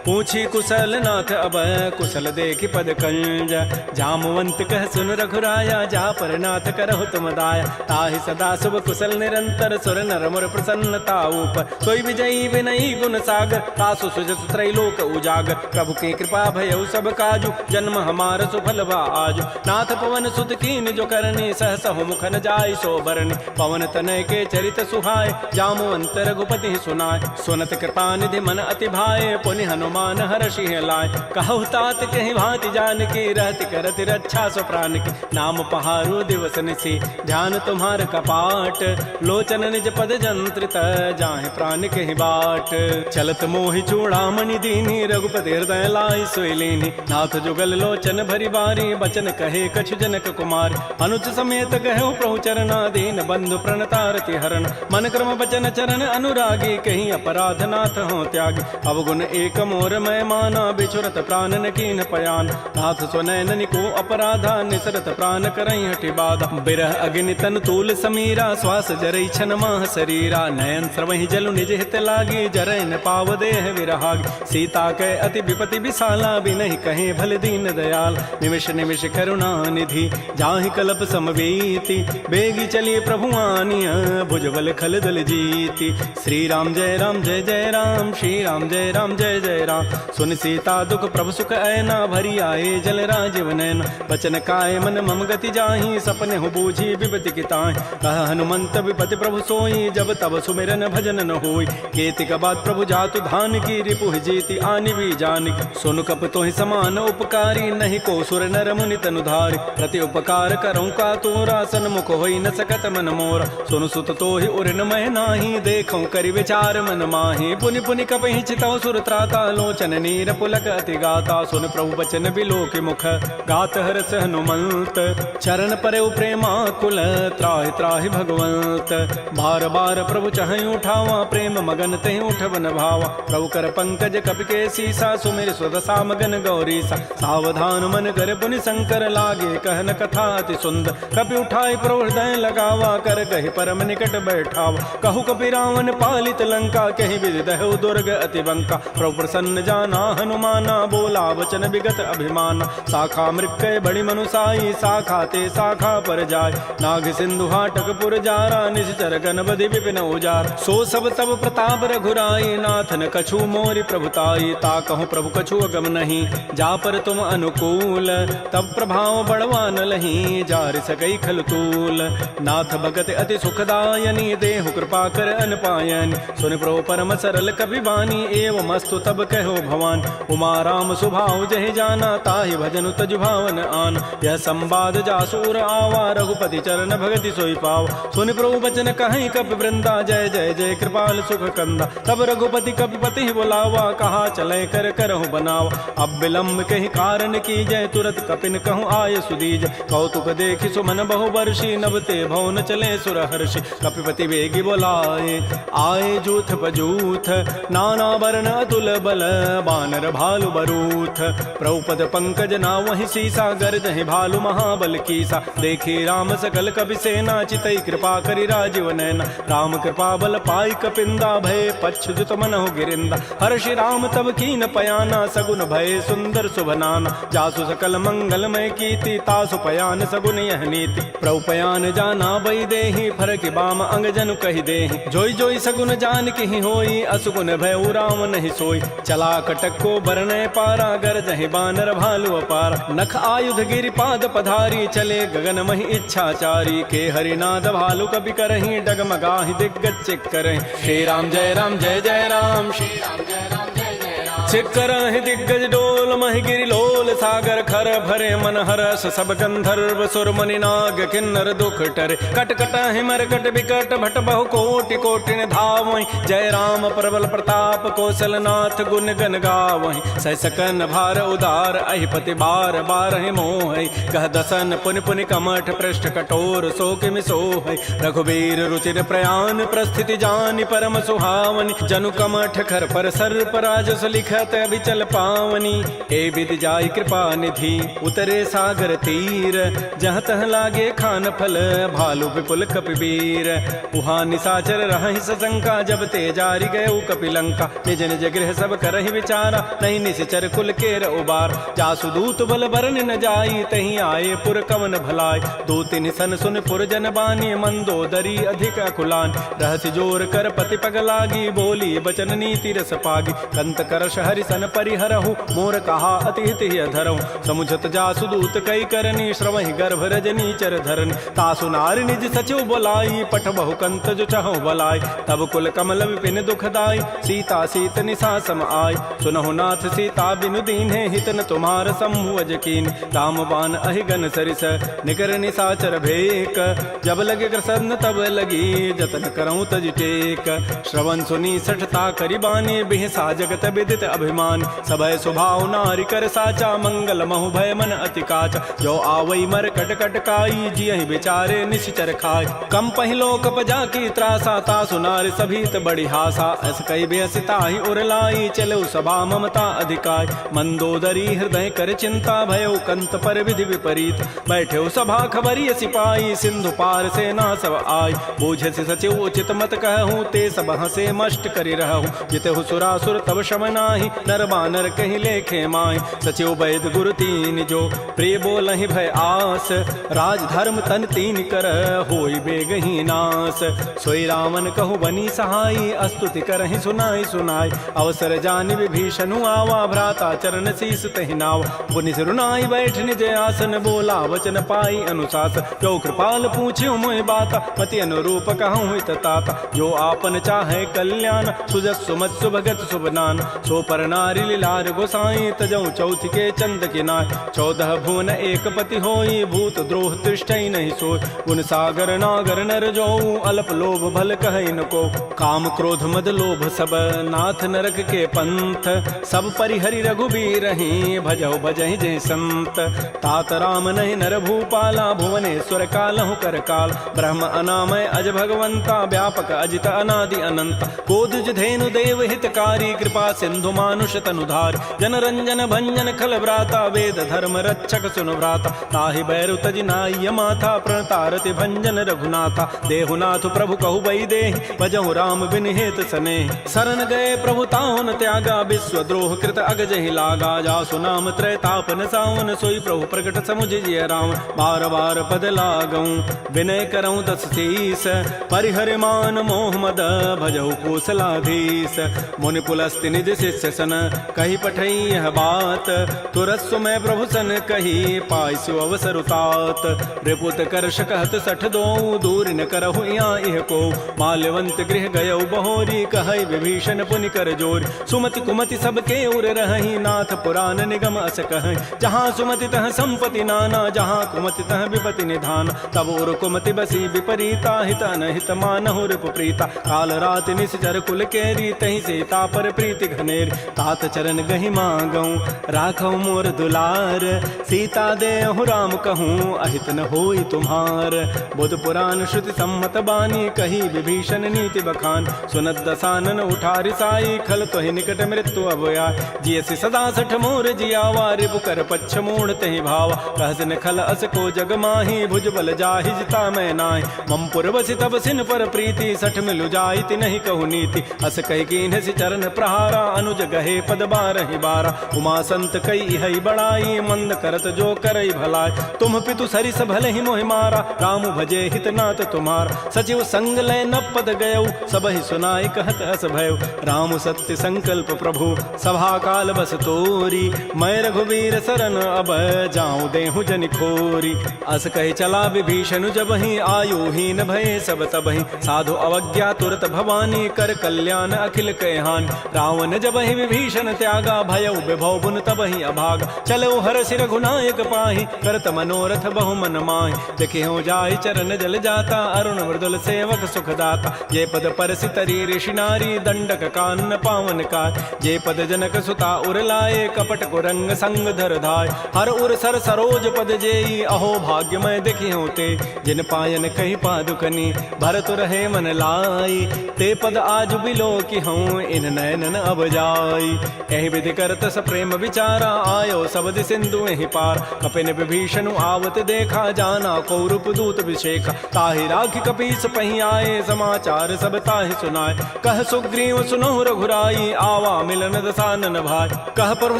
पूछी कुशल नाथ अब, कुशल देखि पद कंज। जामवंत कह सुन रघुराया, जा पर नाथ करहु तुम दाया। ताहि सदा शुभ कुशल निरंतर, सुर नर मुर प्रसन्नता ऊपर। सोई विजयी विनयी गुण सागर, तासु सुजस त्रैलोक उजागर। प्रभु की कृपा भयउ सब काजु, जन्म हमार सुफल बा आजु। नाथ पवन सुत कीन जो करनी, सहसहु मुखन जाय सो बरनी। पवन तनय के चरित सुहाय, जामवंत रघुपति सुनाय। सुनत कृपा निधि मन अति भाए, पुनि हनुमान हर्षि लाय। कहु तात कहि भांति जानकी, रहति करति रक्षा सो प्राण की। नाम पहारो दिवस निसी, ध्यान तुम्हार कपाट। लोचन निज पद जंत्रित, जाहि प्राण कहि बाट। चलत मोहि चूड़ामणि दीनी, रघुपति हृदय लाई सोई लीनी। नाथ जुगल लोचन भरी बारी, बचन कहे कछु जनक कुमार। अनुज समेत गहु प्रभु चरना, दीन बंधु प्रणतारति हरण। मन क्रम बचन चरण अनुरागी, कहीं अपराध नाथ हो त्यागी। अवगुण एक मोर मैं माना, बिछुरत प्राण न कीन पयान। नाथ स्वनैन को अपराधा, निसरत प्राण करई हटि बाधा। बिरह अग्नि तन तूल समीरा, श्वास जरई छन माह शरीरा। नयन स्रवहि जलु निज हित लागी, जरै न पाव देह विरहागी। सीता कै अति विपति विशाला, बिनहि कहे भल दीन दयाल। निमिष निमिष करुणा निधि, जाहि कलप समवेति। बेगी चलिए प्रभु आनिया, भुजबल खल दल जीति। श्री राम जय राम, श्री राम जय जय राम। सुन सीता दुख प्रभु सुख ऐना, भरी आए जल राजीव नैना। बचन काय मन मम गति जाहि, सपने हो बूझी विपति की ताहि। कह हनुमंत विपति प्रभु सोई, जब तब सुमिरन भजन न होई। केतिक बाद प्रभु जातु धान की, रिपुहि जीति आनि भी जानिक। सुन कप तोहि समान उपकारी, नहीं को सुर नर मुनि तनुधारी। प्रति उपकार करऊँ का तोरा, सन्मुख होई न सकत मन मोरा। सुन सुत तोहि उरन मह नाही, देखऊँ करि विचार मन माही। पुनि पुनि कपहि चितौ सुर त्राता, लोचन नीर पुलक अति गाता। सुन प्रभु बचन बिलोक मुख, गात हरस हनुमंत। चरण परउ प्रेमाकुल, त्राहि त्राहि भगवंत। बार बार प्रभु चहई उठावा, प्रेम मगन तेहि उठवन भावा। प्रभु कर पंकज कपि के सीसा, सुमिर सुदशा मगन गौरीसा। सावधान मन कर पुनि शंकर, लागे कहन कथा अति सुंदर। कपि उठाई प्रभु हृदय लगावा, कर कहि परम निकट बैठावा। कहु कपि रावण पालित लंका, कहि विदहु दुर्ग अति बंका। प्रभु प्रसन्न जाना हनुमाना, बोला वचन विगत अभिमाना। शाखा मृक्कय बड़ी मनुसाई, शाखा ते शाखा पर जाय। नाग सिंधु हाटक पुर जारा, निश्चर गणपति विपिन उजार। सो सब तब प्रताप रघुराई, नाथन कछु मोरि प्रभुताई। ता कहूँ प्रभु कछु अगम नहीं, जा पर तुम अनुकूल। तब प्रभाव बढ़वा न लही, जार सकई खल तूल। नाथ भगत अति सुखदायनी, देहु कृपा कर अनपायनी। सुन प्रभु परम सरल कवि वाणी, एवं अस्तु तब कहो भवान। उमा राम सुभाव जहि जाना, ताहि भजनु तजु भावन आन। यह संवाद जासूर आवा, रघुपति चरण भगति सोई पाव। सुन प्रभु बचन कहीं कपि वृंदा, जय जय जय कृपाल सुख कंदा। तब रघुपति कपिपति बुलावा, कहा चले कर करहु बनावा। अब विलम्ब कहीं कारण की जय, तुरत कपिन कहूँ आय सुदीज। कौतुक देखि सुमन बहु वर्षी, नभते भवन चले सुर हर्षि। कपिपति वेगी बोलाए, आए जूथ पजूथ। नाना वर्ण अतुल बल, बानर भालु बरूथ। प्रभुपद पंकज नावहि सीसा, गर्जहि भालु महाबल कीसा। देखी राम सकल कपि सेना, चितई कृपा करि राजीव नैना। राम कृपा बल पाई कपिंदा, भय पच्छुत मनहु गिरिंदा। हर्षि राम तब कीन पयाना, सगुन भय सुंदर शुभनाना। जासु सकल मंगलमय कीर्ति, तासु पयान सगुन यह नीति। प्रभु पयान जाना बई देहि, फरकि बाम अंग जनु कहि देहि। जोई जोई सगुन जान की होई, असुगुन भय राम नहीं सोई। चला कटक को बरनय पारा, गरजहि बानर भालु अपार। नख आयुध गिरि पाद पधारी, चले गगन महि इच्छाचारी। के हरिनाद भालु कपि करहि, डगमगाहि दिग्गज चिक करहि। श्री राम जय जय राम, श्री राम जय जय राम। शिखर ही दिग्गज डोल महि गिरि लोल सागर खर भरे मन हरस सब गंधर्व सुर मुनि नाग किन्नर दुख टरे कट कट हिमर कट विकट भट बहु कोटि कोटि धावहि जय राम प्रबल प्रताप कौशलनाथ गुण गन गावहि सह सकन भार उदार अहिपति बार बार मोह कह दसन पुनि पुनि कमठ पृष्ठ कठोर शोक मिसोह रघुबीर रुचिर प्रयाण प्रस्थिति जानि परम सुहावनि जनु कमठ खर पर सर्प राजस लिखत विचल पावनी ए विधि जाय कृपा निधि उतरे सागर तीर जहाँ तह लागे खान फल भालु विपुल कपिवीर उहाँ निशाचर रहि सशंका जब ते जारी गए कपिलंका निज निज गृह सब करहि विचारा नहीं निश्चर कुल केर उबार जासु दूत बल बरन न जाई तहीं आए पुर कवन भलाय दो तिन सन सुन पुर जन बानी मंदोदरी अधिक अकुलान रहस्य जोर कर पति पग लागी बोली बचन नीति रस पागी कंत करश हरि सन परिहरहु मोर कहा अति हित धरहु समुझत जासु दूत कई करनी श्रवहि गर्भ रजनी चर धरनी तासु नारी निज सचिव बोलाई पठ बहु कंत जो चाहो बलाई तब कुल कमल विपिन दुखदाई सीता सीत निशा सम आय सुनहु नाथ सीता बिनु दीन्हे हित न तुम्हार समूह अजकीन राम बाण अहिगन सरिस निकर निशाचर भेक जब लगे कृष्ण तब लगी जतन करऊं तज टेक श्रवण सुनी सठता करिबानी बिहसा जगत विदित अभिमान सबय स्वभाव नारी कर साचा मंगल महु भय मन अति काचा जो आवई मर कट कट काई जियहि बेचारे निश्चर खाय कम पहिलो कप जाकी त्रासा तासु नारी सभीत बड़ी हासा अस कई बेसिता ही उरलाई चलो सभा ममता अधिकाय मंदोदरी हृदय कर चिंता भयो कंत पर विधि विपरीत बैठे सभा खबरी सिपाही सिंधु पार से ना सब आय बूझ से सचिव उचित मत कहूँ ते सब हसे मष्ट करि रहूँ जितहु सुरासुर तब शम नाही नर बानर कहीं लेखे माय सचिव वैद गुरु तीन जो प्रिय बोलहि भय आस राज धर्म तन तीन कर होई बेगही नास सोई रावण कहु बनी सहाई अस्तुति करहि सुनाई सुनाई अवसर जानि विभीषणु आवा भ्राता चरण शीस तहि नाव पुनि सिरुनाई बैठ निज आसन बोला वचन पाई अनुशासन जो कृपाल पूछ्यो मोहि बाता पति अनुरूप कहूँ हित ताता जो आपन चाहे कल्याण सुजस सुमत सुभगत सुबनान सो पर नारी लीलार गोसाई तजऊ चौथ के चंद के नाय 14 भुवन एक पति होई भूत द्रोह तृष्टि नहीं सोय गुण सागर नागर नर जो अल्प लोभ भल कहै न को काम क्रोध मद लोभ सब नाथ नरक के पंथ सब परिहरि रघुबीर ही भजौ भजहि जय संत तात राम नहीं नर भूपाला भुवनेश्वर कालहु कर काल ब्रह्म अनामय अज भगवंता व्यापक अजित अनादि अनंत कोदुज धेनु देव हितकारी कृपा सिंधु मानुष तनुधार जन रंजन भंजन खल व्राता वेद धर्म रक्षक सुन व्राता ताहि बैरु तजि नाय माथा प्रणतारति भंजन रघुनाथा देहुनाथ प्रभु कहु बई दे भजहु राम बिन हेत सने शरण गए प्रभु ताहुन त्यागा विश्व द्रोह कृत अगजहि लागा जासु नाम त्रैतापन सावन सोई प्रभु प्रकट समुझ जिय राम बार बार पद लागऊं विनय करऊं दस शीस परिहर मान मोह मद भजहु कौशलाधीश मुनि पुलस्ति निज शिष्य सन कही पठई यह बात तुरस्व में प्रभु सन कही पाइसु अवसर उतात रिपुत करश कहत सठ दो दूर न करहु इह को माल्यवंत गृह गयौ बहोरी कहै विभीषण पुनि कर जोर सुमति कुमति सबके उर रहहि नाथ पुराण निगम अस कहै जहाँ सुमति तह संपत्ति नाना जहाँ कुमति तह विपति निधान तब उर कुमति बसी विपरीता हित अनहित मानहु रिपु प्रीता काल रात निश्चर कुल केरी तहि सीता पर प्रीति घनेर तात चरण गहि मांगऊं राखौ मोर दुलार सीता देहु राम कहूँ अहित न होई तुम्हार बुध पुराण श्रुति सम्मत बानी कही विभीषण नीति बखान सुनत दसानन उठारि साई खल तोहि निकट मृत्यु अभया जियसि सदा सठ मोर जियावा रिपु कर पच्छ मूढ़ तहि भावा कहसिन खल अस को जग माही भुज बल जाहि जिता मैं नाहि मम पुर बसि तब सिन पर प्रीति सठ मिलु जाइति नहीं कहु नीति अस कहि कीन्ह सि चरण प्रहारा अनुज गहे पद बारहि बारा उमा संत कई हई बड़ाई मंद करत जो करई भलाई तुम पितु सरिस भले ही मोहि मारा राम भजे हितनाथ तुम्हार सचिव संग लय न पद गयौ सबहि सुनाई कहत अस भयउ राम सत्य संकल्प प्रभु सभा काल बस तोरी मैं रघुवीर शरण अब जाऊं देहु जनि खोरी अस कहि चला विभीषण जबहि आयु हीन भय सब तबहि साधु अवज्ञा तुरत भवानी कर कल्याण अखिल कहहान रावण जबहि विभीषण त्यागा, भयउ विभव बुन तबहि अभागा। चलो हरषि रघुनायक पाहि, करत मनोरथ बहु मन माहि। देखियो जाहि चरण जल जाता, अरुण मृदुल सेवक सुखदाता। जे पद परसि तरी ऋषि नारी, दंडक कानन पावन काय। जे पद जनक सुता उर लाए, कपट कुरंग संग धर धाय। हर उर सर सरोज पद जेई, अहो भाग्यमय देखियो ते। जिन पायन कही पादुकनी, भरत रहे मन लाई। ते पद आज बिलो की हूँ, इन नयनन अब जाई। एहि विधि करत स प्रेम विचारा, आयो सबद सिंधु एहि पार। कपिन विभीषण आवत देखा, जाना कौरव दूत विशेखा। ताहि राखि कपीस पहि आए, समाचार सब ताहि सुनाए। कह सुग्रीव सुनहु रघुराई, आवा मिलन दसानन भाई। कह प्रभु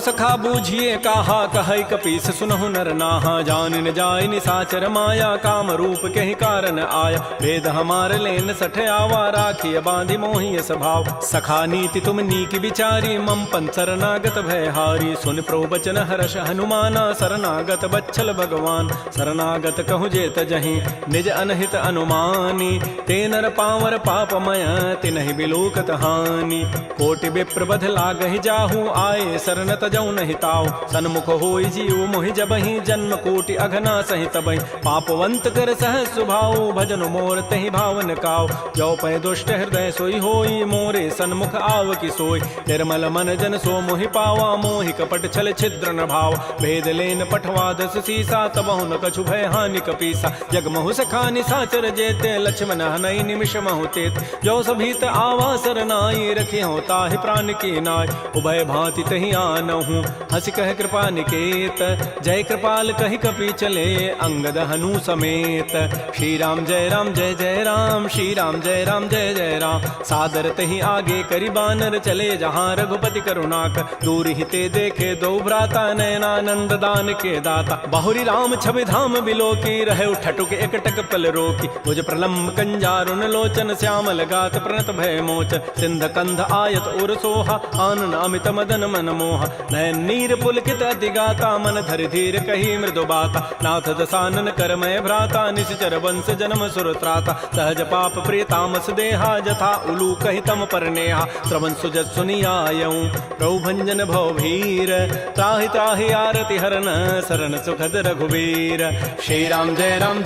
सखा बूझिए काहा, कहै कपीस सुनहु नर नाहा। जान न जाय निसाचर माया, काम रूप कहि कारण आया। भेद हमार लेन सठ आवा, राखिय बांधि मोहि स्वभाव। सखा नीति तुम नीक विचारी, मम पन शरणागत भयहारी। सुन प्रभु बचन हर्ष हनुमाना, शरणागत बच्छल भगवान। शरणागत कहु जेत जहीं, निज अनहित अनुमानी। ते नर पावर पापमय, तिनहि बिलोकत हानि। कोटि विप्र बध लागहि जाहु, आए शरण तजौ नहि ताऊ। सन्मुख होई जीव मोहि जबहि, जन्म कोटि अघना सहि तबहि। पापवंत कर सहज सुभाऊ, भजन मोर तहि भावन काऊ। जो पै दुष्ट हृदय सोई होई, मोरे सन्मुख आव की सोई। निर्मल मन जन सो मोहि पावा, मोहि कपट छल छिद्र न भाव। भेद लेन पठवा दस सीसा, तबहु न कछु भय हानि कपीसा। जग महु सखा निसाचर जेते, लक्ष्मण हनई निमिष महु तेत। जो सभीत आवा सरनाई, रखी हो ताहि प्राण की नाय। उभय भांति तहि आनहु, हंस कह कृपा निकेत। जय कृपाल कहि कपि चले, अंगद हनु समेत। श्री राम जय राम, श्री राम जय जय राम। सादर तहि आगे करि बानर चले, जहाँ रघुपति करुणाकर। दूर हिते देखे दो भ्राता, नयनानंद दान के दाता। बहुरी राम छवि धाम बिलो की, रहे ठटुक एकटक पल रोकी। भुज प्रलम्ब कंजारुन लोचन, श्यामल गात प्रणत भय मोचन। सिंध कंध आयत उर सोहा, आनन अमित मदन मन मोहा। नयन नीर पुलकित अति गाता, मन धरि धीर कही मृदु बाता। नाथ दसानन करमय भ्राता, निश्चर वंश जन्म सुर त्राता। सहज पाप प्रिय तामस देहा, जथा उलू कहि तम पर नेहा। श्रवण सुजत सुनियायऊं, प्रभु भंजन भव भीर। त्राहि त्राहि आरति हरन, शरण सुखद रघुवीर। श्री राम जय राम,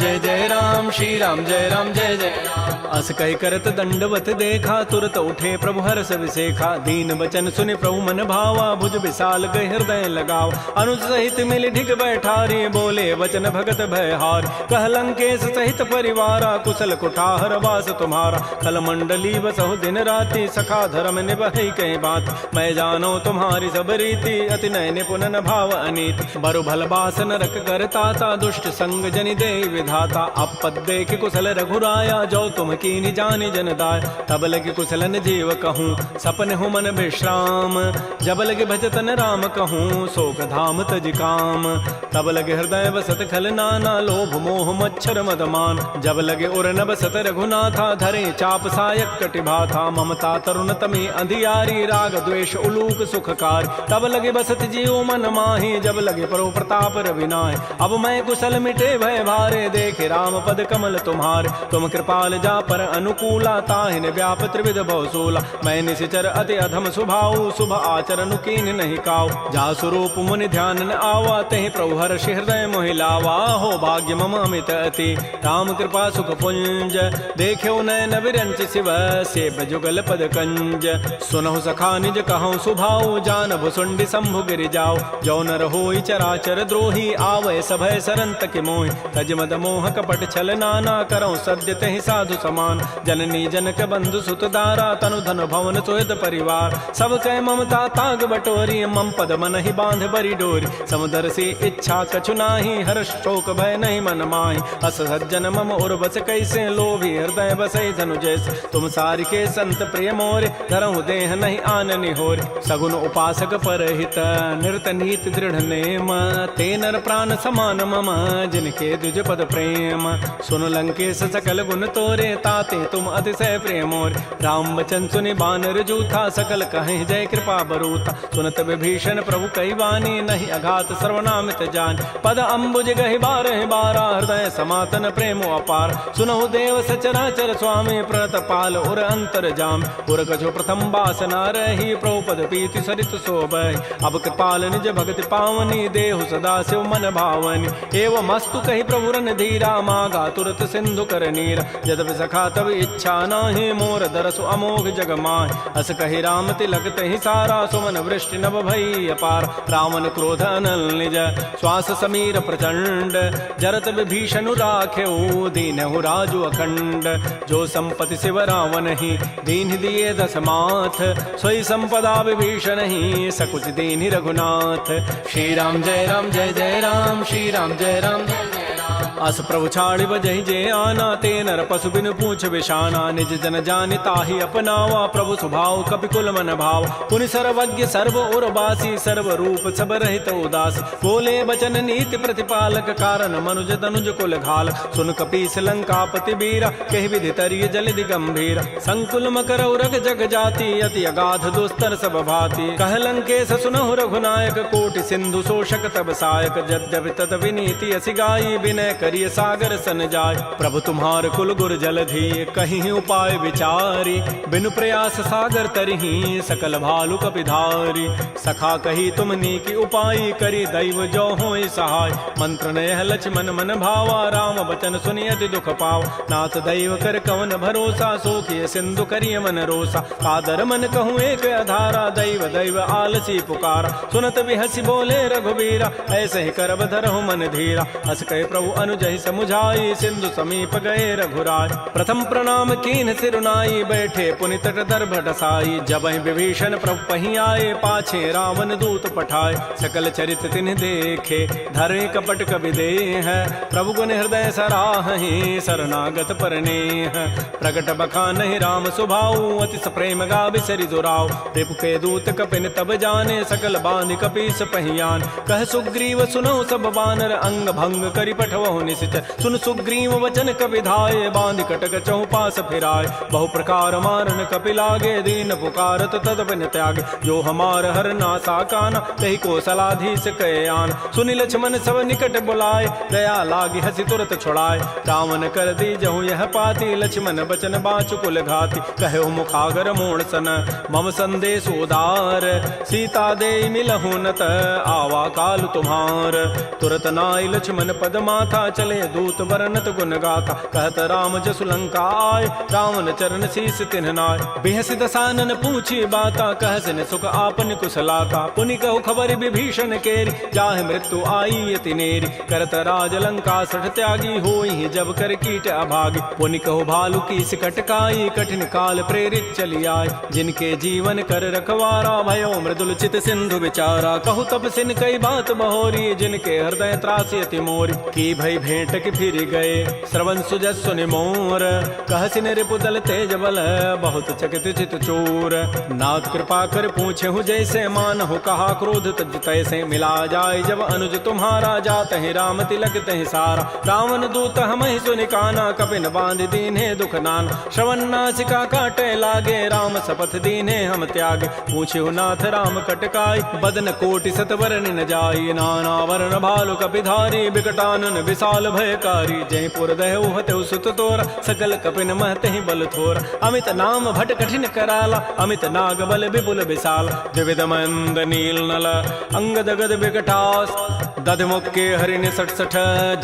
श्री राम जय जय राम। अस कहि करत दंडवत देखा, तुरत उठे प्रभु हर्ष विसेखा। दीन बचन सुनि प्रभु मन भावा, भुज विशाल गहि हृदय लगाव। अनुज सहित मिल ढिग बैठारी, बोले वचन भगत भयहार। कह लंकेश सहित परिवारा, कुशल कुठार वास तुम्हारा। कल मंडली बसहु दिन राति, सखा धर्म निभहि कहीं बात। मैं जानो तुम्हारी सब रीति, अति नय निपुण न भाव अनीति। बरु भल बास नरक करताता, दुष्ट संग जनि दे विधाता। अपद देख कुशल रघुराया, जो तुम कीनि जानि जन दाय। तब लगे कुशलन जीव कहूँ, सपन हो मन विश्राम। जब लगे भजतन राम कहूँ, शोक धाम तज काम। तब लगे हृदय बसत खल नाना, लोभ मोह मच्छर मदमान। जब लगे उर न बसत रघुनाथा, धरे चाप सायक कटिभाथा। ममता तरुण तमी अंधियारी, राग द्वेष उलूक सुखकारी। तब लगे बसत जीव मन माही, जब लगे परो प्रताप रविनाय। अब मैं कुशल मिटे भय भारे, देखे राम पद कमल तुम्हारे। तुम कृपाल जा पर अनुकूला, ताहिन व्याप त्रिविध भव सोला। मैं निशिचर अति अधम स्वभाव, शुभ आचरण कीन नहीं काऊ। जा स्वरूप मुनि ध्यान न आवा, तहि प्रभु हर्ष हृदय मोहि लावा। हो भाग्य मम अमित अति, राम कृपा सुख पुंज। देख्यो नयन विरंच शिव, सेव जुगल पद कंज। सुनहु सखा निज कहूँ सुभाऊ, जान भुसुंडि शंभु गिरि जाऊ। जो नर होई चराचर द्रोही, आवै सभय सरन तकि मोहि। तज मद मोह कपट छल नाना, करऊँ सद्य तहि साधु समान। जननी जनक बंधु सुत दारा, तनु धन भवन सुहृद परिवार। सब कह ममता ताग बटोरी, मम पद मन ही बांध बरी डोरी। समुदर से इच्छा कछु नाही, हर्ष शोक भय नहीं मन माही। अस सज्जन मम उर बस कैसे, लोभी हृदय बसै धनु जैसे। तुम सारि के संत प्रिय मोरे, धरहु देह नहीं आननि होरे। सगुन उपासक परहित, निरत नीति दृढ़ नेम। ते नर प्राण समान मम, जिनके द्विज पद प्रेम। सुन लंकेश सकल गुण तोरे, ताते तुम अतिशय प्रिय मोरे। राम वचन सुनि बानर जूथा, सकल कहीं जय कृपा बरूथा। सुनत विभीषण प्रभु कई वाणी, नहीं अघात सर्वनामित जान। पद अम्बुज गहि बारहि बारा, हृदय समातन प्रेम अपार। सुनहु देव सचराचर स्वामी, प्रणत पाल उर अंतर जाम। उर कछु प्रथम बासना रही, प्रभु पद पीति सरित शोभै। अब कृपाल निज भगति पावनी, देहु सदा शिव मन भावनी। एवं मस्तु कही प्रभु रन धीरा, मागा तुरत सिंधु कर नीरा। यद्यपि सखा तब इच्छा नाही, मोर दरसु अमोघ जग माहि। अस कही राम तिलक तहि सारा, सुमन वृष्टि नभ भई अपार। रावण क्रोध अनल निज, श्वास समीर प्रचंड। जरत विभीषण राखेऊ, दीनहु राजु अखंड। जो संपत्ति शिव रावण ही, दीन दिए दस माथ। सोई संपदा विभीषण ही, सकुच दीन रघुनाथ। श्री राम जय राम जय जय राम, श्री राम जय राम जय जय राम। अस प्रभु छाड़ि बजहि जे आना, ते नर पशु बिनु पूछ बिशाना। निज जन जानि ताहि अपनावा, प्रभु स्वभाव कपिकुल मन भाव। पुनि सर्वज्ञ सर्व उर्वासी, सर्व रूप सब रहित उदासी। बोले बचन नीति प्रतिपालक, कारण मनुज तनुज कुल घाल। सुन कपीस लंकापति बीरा, कहि विधि तरिय जलधि गंभीर। संकुल मकर उरग जग जाति, अति अगाध दुस्तर सब भाति। कह लंकेश सुनहु रघुनायक, कोटि सिंधु शोषक तब सायक। यद्यपि तद विनीति असि गाई, विनय करिय सागर सन जाय। प्रभु तुम्हार कुल गुर जलधि, कहीं उपाय विचारी। बिनु प्रयास सागर तरही, सकल भालु कपिधारी। सखा कही तुम नीकी उपाय, करी दैव जो होय सहाय। मंत्र नयह लक्ष्मण मन भावा, राम बचन सुनियति दुख पाव। नाथ दैव कर कवन भरोसा, सोखिय सिंधु करिय मन रोसा। कादर मन कहूँ एक अधारा, दैव दैव आलसी पुकारा। सुनत बिहसी बोले रघुबीरा, ऐसे ही करब धरहु मन धीरा। हस कहे प्रभु अनुजहि समुझाई, सिंधु समीप गए रघुराय। प्रथम प्रणाम कीन सिरुनाई, बैठे पुनि तट दर्भ डसाई। जबहि विभीषण प्रभु पहीं आए, पाछे रावण दूत पठाए। सकल चरित तिन्ह देखे, धरे कपट कबि देह। प्रभु गुण हृदय सराहि, शरणागत परनेह। प्रगट बखानहि राम सुभाऊ, अति प्रेम गावि सरि दुराऊ। रिपु के दूत कपिन तब जाने, सकल बांधि कपीस पहियान। कह सुग्रीव सुनहु सब बानर, अंग भंग करि पठवहु निश्चर। सुन सुग्रीव वचन कपि धाये, बांधि कटक चहु पास फिराय। बहु प्रकार मारन कपि लागे, दीन पुकारत तद बिन त्यागे। जो हमार हर नासा काना, तहि को सलाधीस कहे आन। सुनि लक्ष्मण सब निकट बुलाए, दया लागी हसी तुरत छुड़ाए। रावण कर दी जहु यह पाती, लक्ष्मण बचन बाचु कुल घाती। कहो मुखागर मोण सन, मम संदेश उदार। सीता दे मिलहु नत, आवा काल तुम्हार। तुरत नाई लक्ष्मण पद माथा, चले दूत बरनत गुण गाथा। कहत राम जसु लंका आय, रावण चरण शीस तिन्ह नाय। बेहसी दसानन पूछी बाता, कहसिन सुख आपन कुशलाता। पुनि कहु खबर विभीषण केरी, जाहि मृत्यु आई अति नेरी। करत राज लंका सठ त्यागी, होई जब कर कीट अभागी। पुनि कहु भालु की सिकट काई, कठिन काल प्रेरित चली आय। जिनके जीवन कर रखवारा, भयो मृदुल चित सिंधु विचारा। कहु तब सिन कई बात बहोरी, जिनके हृदय त्रासी अति मोरी। की भई भेंट की फिर गए, श्रवण सुजस सुनि मोर। कहसिन रिपुदल तेज बल, बहुत चकित चित चोर। नाथ कृपा कर पूछे हूँ जैसे, मानहु कहा क्रोध तज तैसे। मिला जाय जब अनुज तुम्हारा, जात है राम तिलक तहि सारा। रावण दूत हमहि सुनि काना, कपिन बांध दीन्हे दुख नाना। श्रवण नासिका काटे लागे, राम शपथ दीन्हे हम त्यागे। पूछे नाथ राम कटकाई, बदन कोटि सत वरन न जाई। नाना वरण भालु कपिधारी, विकटानन विशाल भयकारी। जयपुर दहु हतु सुत तोरा, सकल कपिन महते बल थोरा। अमित नाम भट कठिन कराला, अमित नाग बल विपुल विशाल। द्विविध मंद नील नल, अंगद गद विकटास। दध मुक्के हरिण सठ सठ,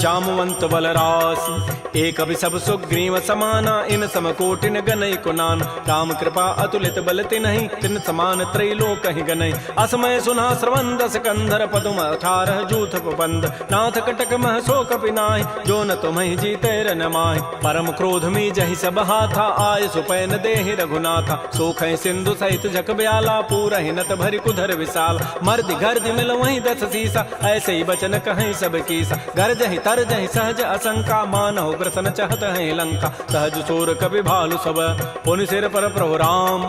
जामवंत बलरास। एक अभि सब सुग्रीव समाना, इन सम कोटिन गनई कुनान। राम कृपा अतुलित बल तिन्हि, तिन समान त्रैलोक कहि गनई। असमय सुना श्रवण दस कंधर, पदुम 18 जूथ बंद। नाथ कटक मह सो कपि नाहि, जो न तुम्हि जीते रन माहि। परम क्रोध मी जहि सब हाथा, आय सुपैन देहि रघुनाथा। सोखै सिंधु सहित जग ब्याला, पूरहि नत भरि कुधर विशाल। मर्दि गर्दि मिल वहीं 10 सीसा, ऐसे ही बचन कहीं सब कीसा। गरजहि तरजहि सहज असंका, मानहु ग्रसन चहत है लंका। सहज सूर कपि भालु सब, पुनि सिर पर प्रभु राम।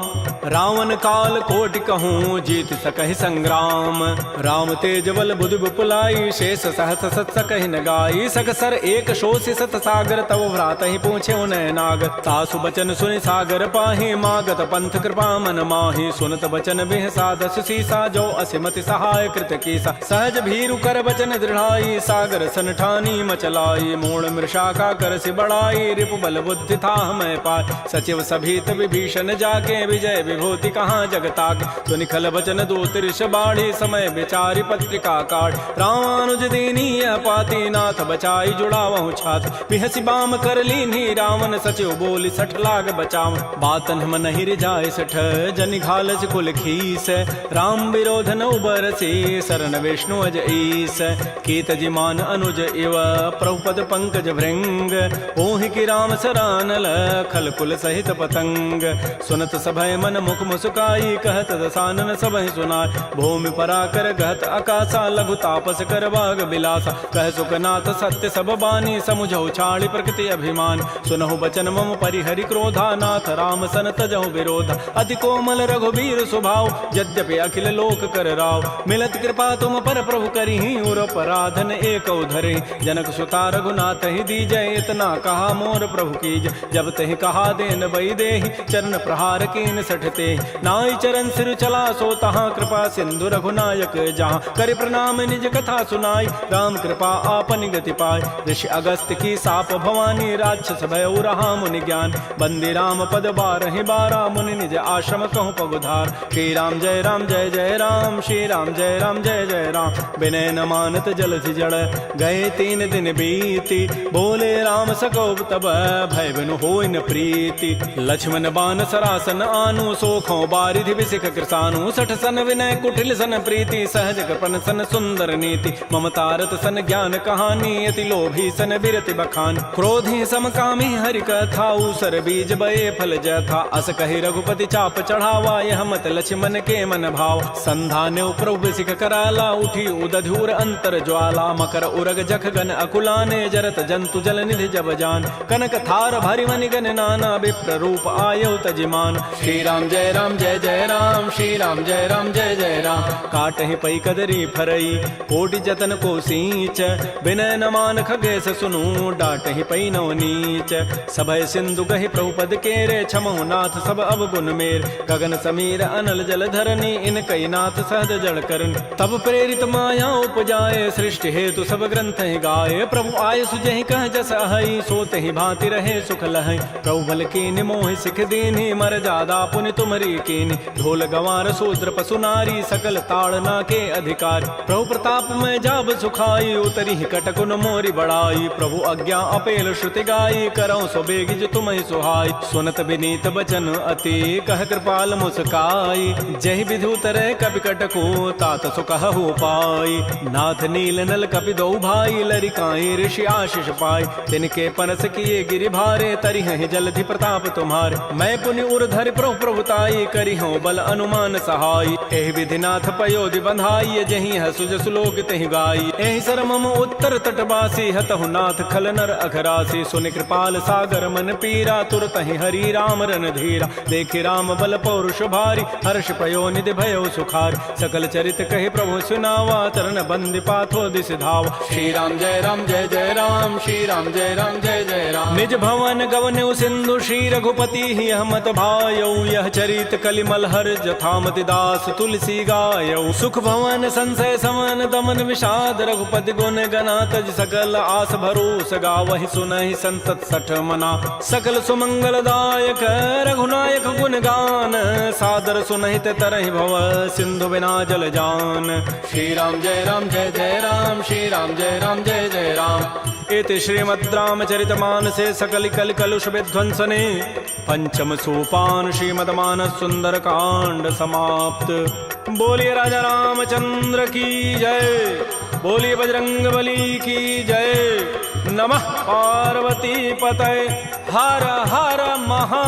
रावण काल कोटि कहूँ, जीत सकहि संग्राम। राम तेज बल बुधि विपुलाई, शेष सहस सत सकहि न गाई। सकसर एक शोषि सत सागर, तव भ्रात ही पूछे उनय नाग। तासु बचन सुनि सागर पाहि, मागत पंथ कृपा मन माहि। सुनत बचन बिहसा 10 सीसा, जो असिमति सहाय कृत कीसा। सहज भीरु कर बचन दृढ़ाई सागर सन ठानी मचलाई मूण मृषा का कर से बढ़ाई रिपु बल बुद्धि था मैं पाय सचिव सभीत विभीषण जाके विजय विभूति कहाँ जगताक सुनिखल बचन दो तिरष बाढ़ी समय विचारी पत्रिका काट रामानुज दीनी पाती नाथ बचाई जुड़ावहु छात बिहसी बाम कर लीनी रावण सचिव बोली 60 लाख बचाव बातन हम नहीं रिजाए 60 जनि घालस कुल खीस राम विरोध न उबरसी शरण विष्णु अज ईस कीत जिमान अनुज इव प्रभुपद पंकज भृंग ओहि की राम सरानल खल कुल सहित पतंग सुनत सभय मन मुख मुस्काई कहत दसानन सबहि सुनाय भूमि पराकर गहत आकाशा लघु तापस कर बाग बिलासा कह सुखनाथ सत्य सब बानी समुझौ छाड़ी प्रकृति अभिमान सुनहु बचन मम परिहरि क्रोधा नाथ राम सन तजहु विरोध अति कोमल रघुबीर स्वभाव यद्यपि अखिल लोक कर राव मिलत कृपा तुम पर प्रभु करिहि उर पराधन एक धरे जनक सुता रघुनाथ ही दीजय इतना कहा मोर प्रभु कीज जब तहि कहा देन बई देहि चरण प्रहार कीन सठते नाई चरण सिर चला सो तहाँ कृपा सिंधु रघुनायक जहाँ कर प्रणाम निज कथा सुनाई राम कृपा आपन गति पाय ऋषि अगस्त की साप भवानी राक्षस भय रहा मुनि ज्ञान बंदी राम पद 12 मुनि निज आश्रम कहूँ पगुधार श्री राम जय राम श्री राम जय जय राम विनय न मानत जलधि जड़ गए 3 दिन बीती बोले राम सकोब तब भय बिनु होय न प्रीति लक्ष्मण बान सरासन आनु सोखों बारिधि विसिख कृसानु 60 सन विनय कुटिल सन प्रीति सहज कृपन सन सुंदर नीति ममतारत सन ज्ञान कहानी अति लोभी सन बिरति बखान क्रोधी समकामी हरि कथा उसर बीज बये फल जथा अस कहि रघुपति चाप चढ़ावा यह मत लक्ष्मण के मन भाव संधान प्रभु सिख कराला उठी उदधूर अंतर ज्वाला मकर उरग जख गन अकुलाने जरत जंतु जल निधि जब जान कनक थार भरि मनि गन नाना विप्र रूप आयो तजिमान श्री राम जय राम श्री राम जय जय राम काटहि पई कदरी फरई कोटि जतन को सींच विनय न मान खगेश सुनु डाटहि पई नव नीच सभय सिंधु गहि प्रभुपद केरे छमहु नाथ सब अवगुण मेर गगन समीर अनल जल धरनी इन कई नाथ सहज जड़ करन तब प्रेरित माया उपजाए सृष्टि हेतु सब ग्रंथ ही गाए प्रभु आय सुजहि कह जस अहई सोते ही भांति रहे सुख लहै प्रभु बल कीन मोहि सिख दीन्हि मर जादा पुनि तुमरी कीन ढोल गंवार शूद्र पशु नारी सकल ताड़ना के अधिकार प्रभु प्रताप में जाब सुखाई उतरी कटकुन मोरी बड़ाई प्रभु आज्ञा अपेल श्रुति गाई करौ सो बेगिज तुम्हि सुहाई सुनत विनीत बचन अति कह कृपाल मुस्काई जहि विधु तरह कपि कटको तात सुकहु पाई नाथ नील नल कपि दो भाई लरिकाई ऋषि आशीष पाई तिनके परस किए गिरि भारे तरिहि जलधि प्रताप तुम्हारे मैं पुनि उर्धरि प्रभुताई करिहु बल अनुमान सहाय एहि विधिनाथ पयोधि बंधाई जहि हसुज सुलोक तहि गाई एहि सर मम उत्तर तटवासी हतहु नाथ खल नर अघरासी सुनि कृपाल सागर मन पीरा तुरत ही हरि राम रन धीरा देखि राम बल पौरुष भारी हर्ष पयो निधि भयो सुखार सकल चरित कहि प्रभु सुनावा तरन बंदि पाथो दिस धाव श्री राम जय राम श्री राम जय जय राम निज भवन गवन्यु सिंधु श्री रघुपति ही हमत भायौ यह चरित कलिमल हर जथामति दास तुलसी गायौ सुख भवन संशय समन दमन विषाद रघुपति गुण गना तज सकल आस भरोस गावहि सुनहि संतत 60 मना सकल सुमंगल दायक रघुनायक गुण गान सादर सुनहित तरहि भव सिंधु बिना जल जान श्री राम जय राम श्री राम जय जय राम इति श्रीमद् रामचरितमानसे सकल कल कलुष विध्वंसने पंचम सोपान श्रीमद्मानस सुंदर कांड समाप्त। बोलिए राजा रामचंद्र की जय, बोलिए बजरंग बली की जय। नमः पार्वती पतये, हर हर महा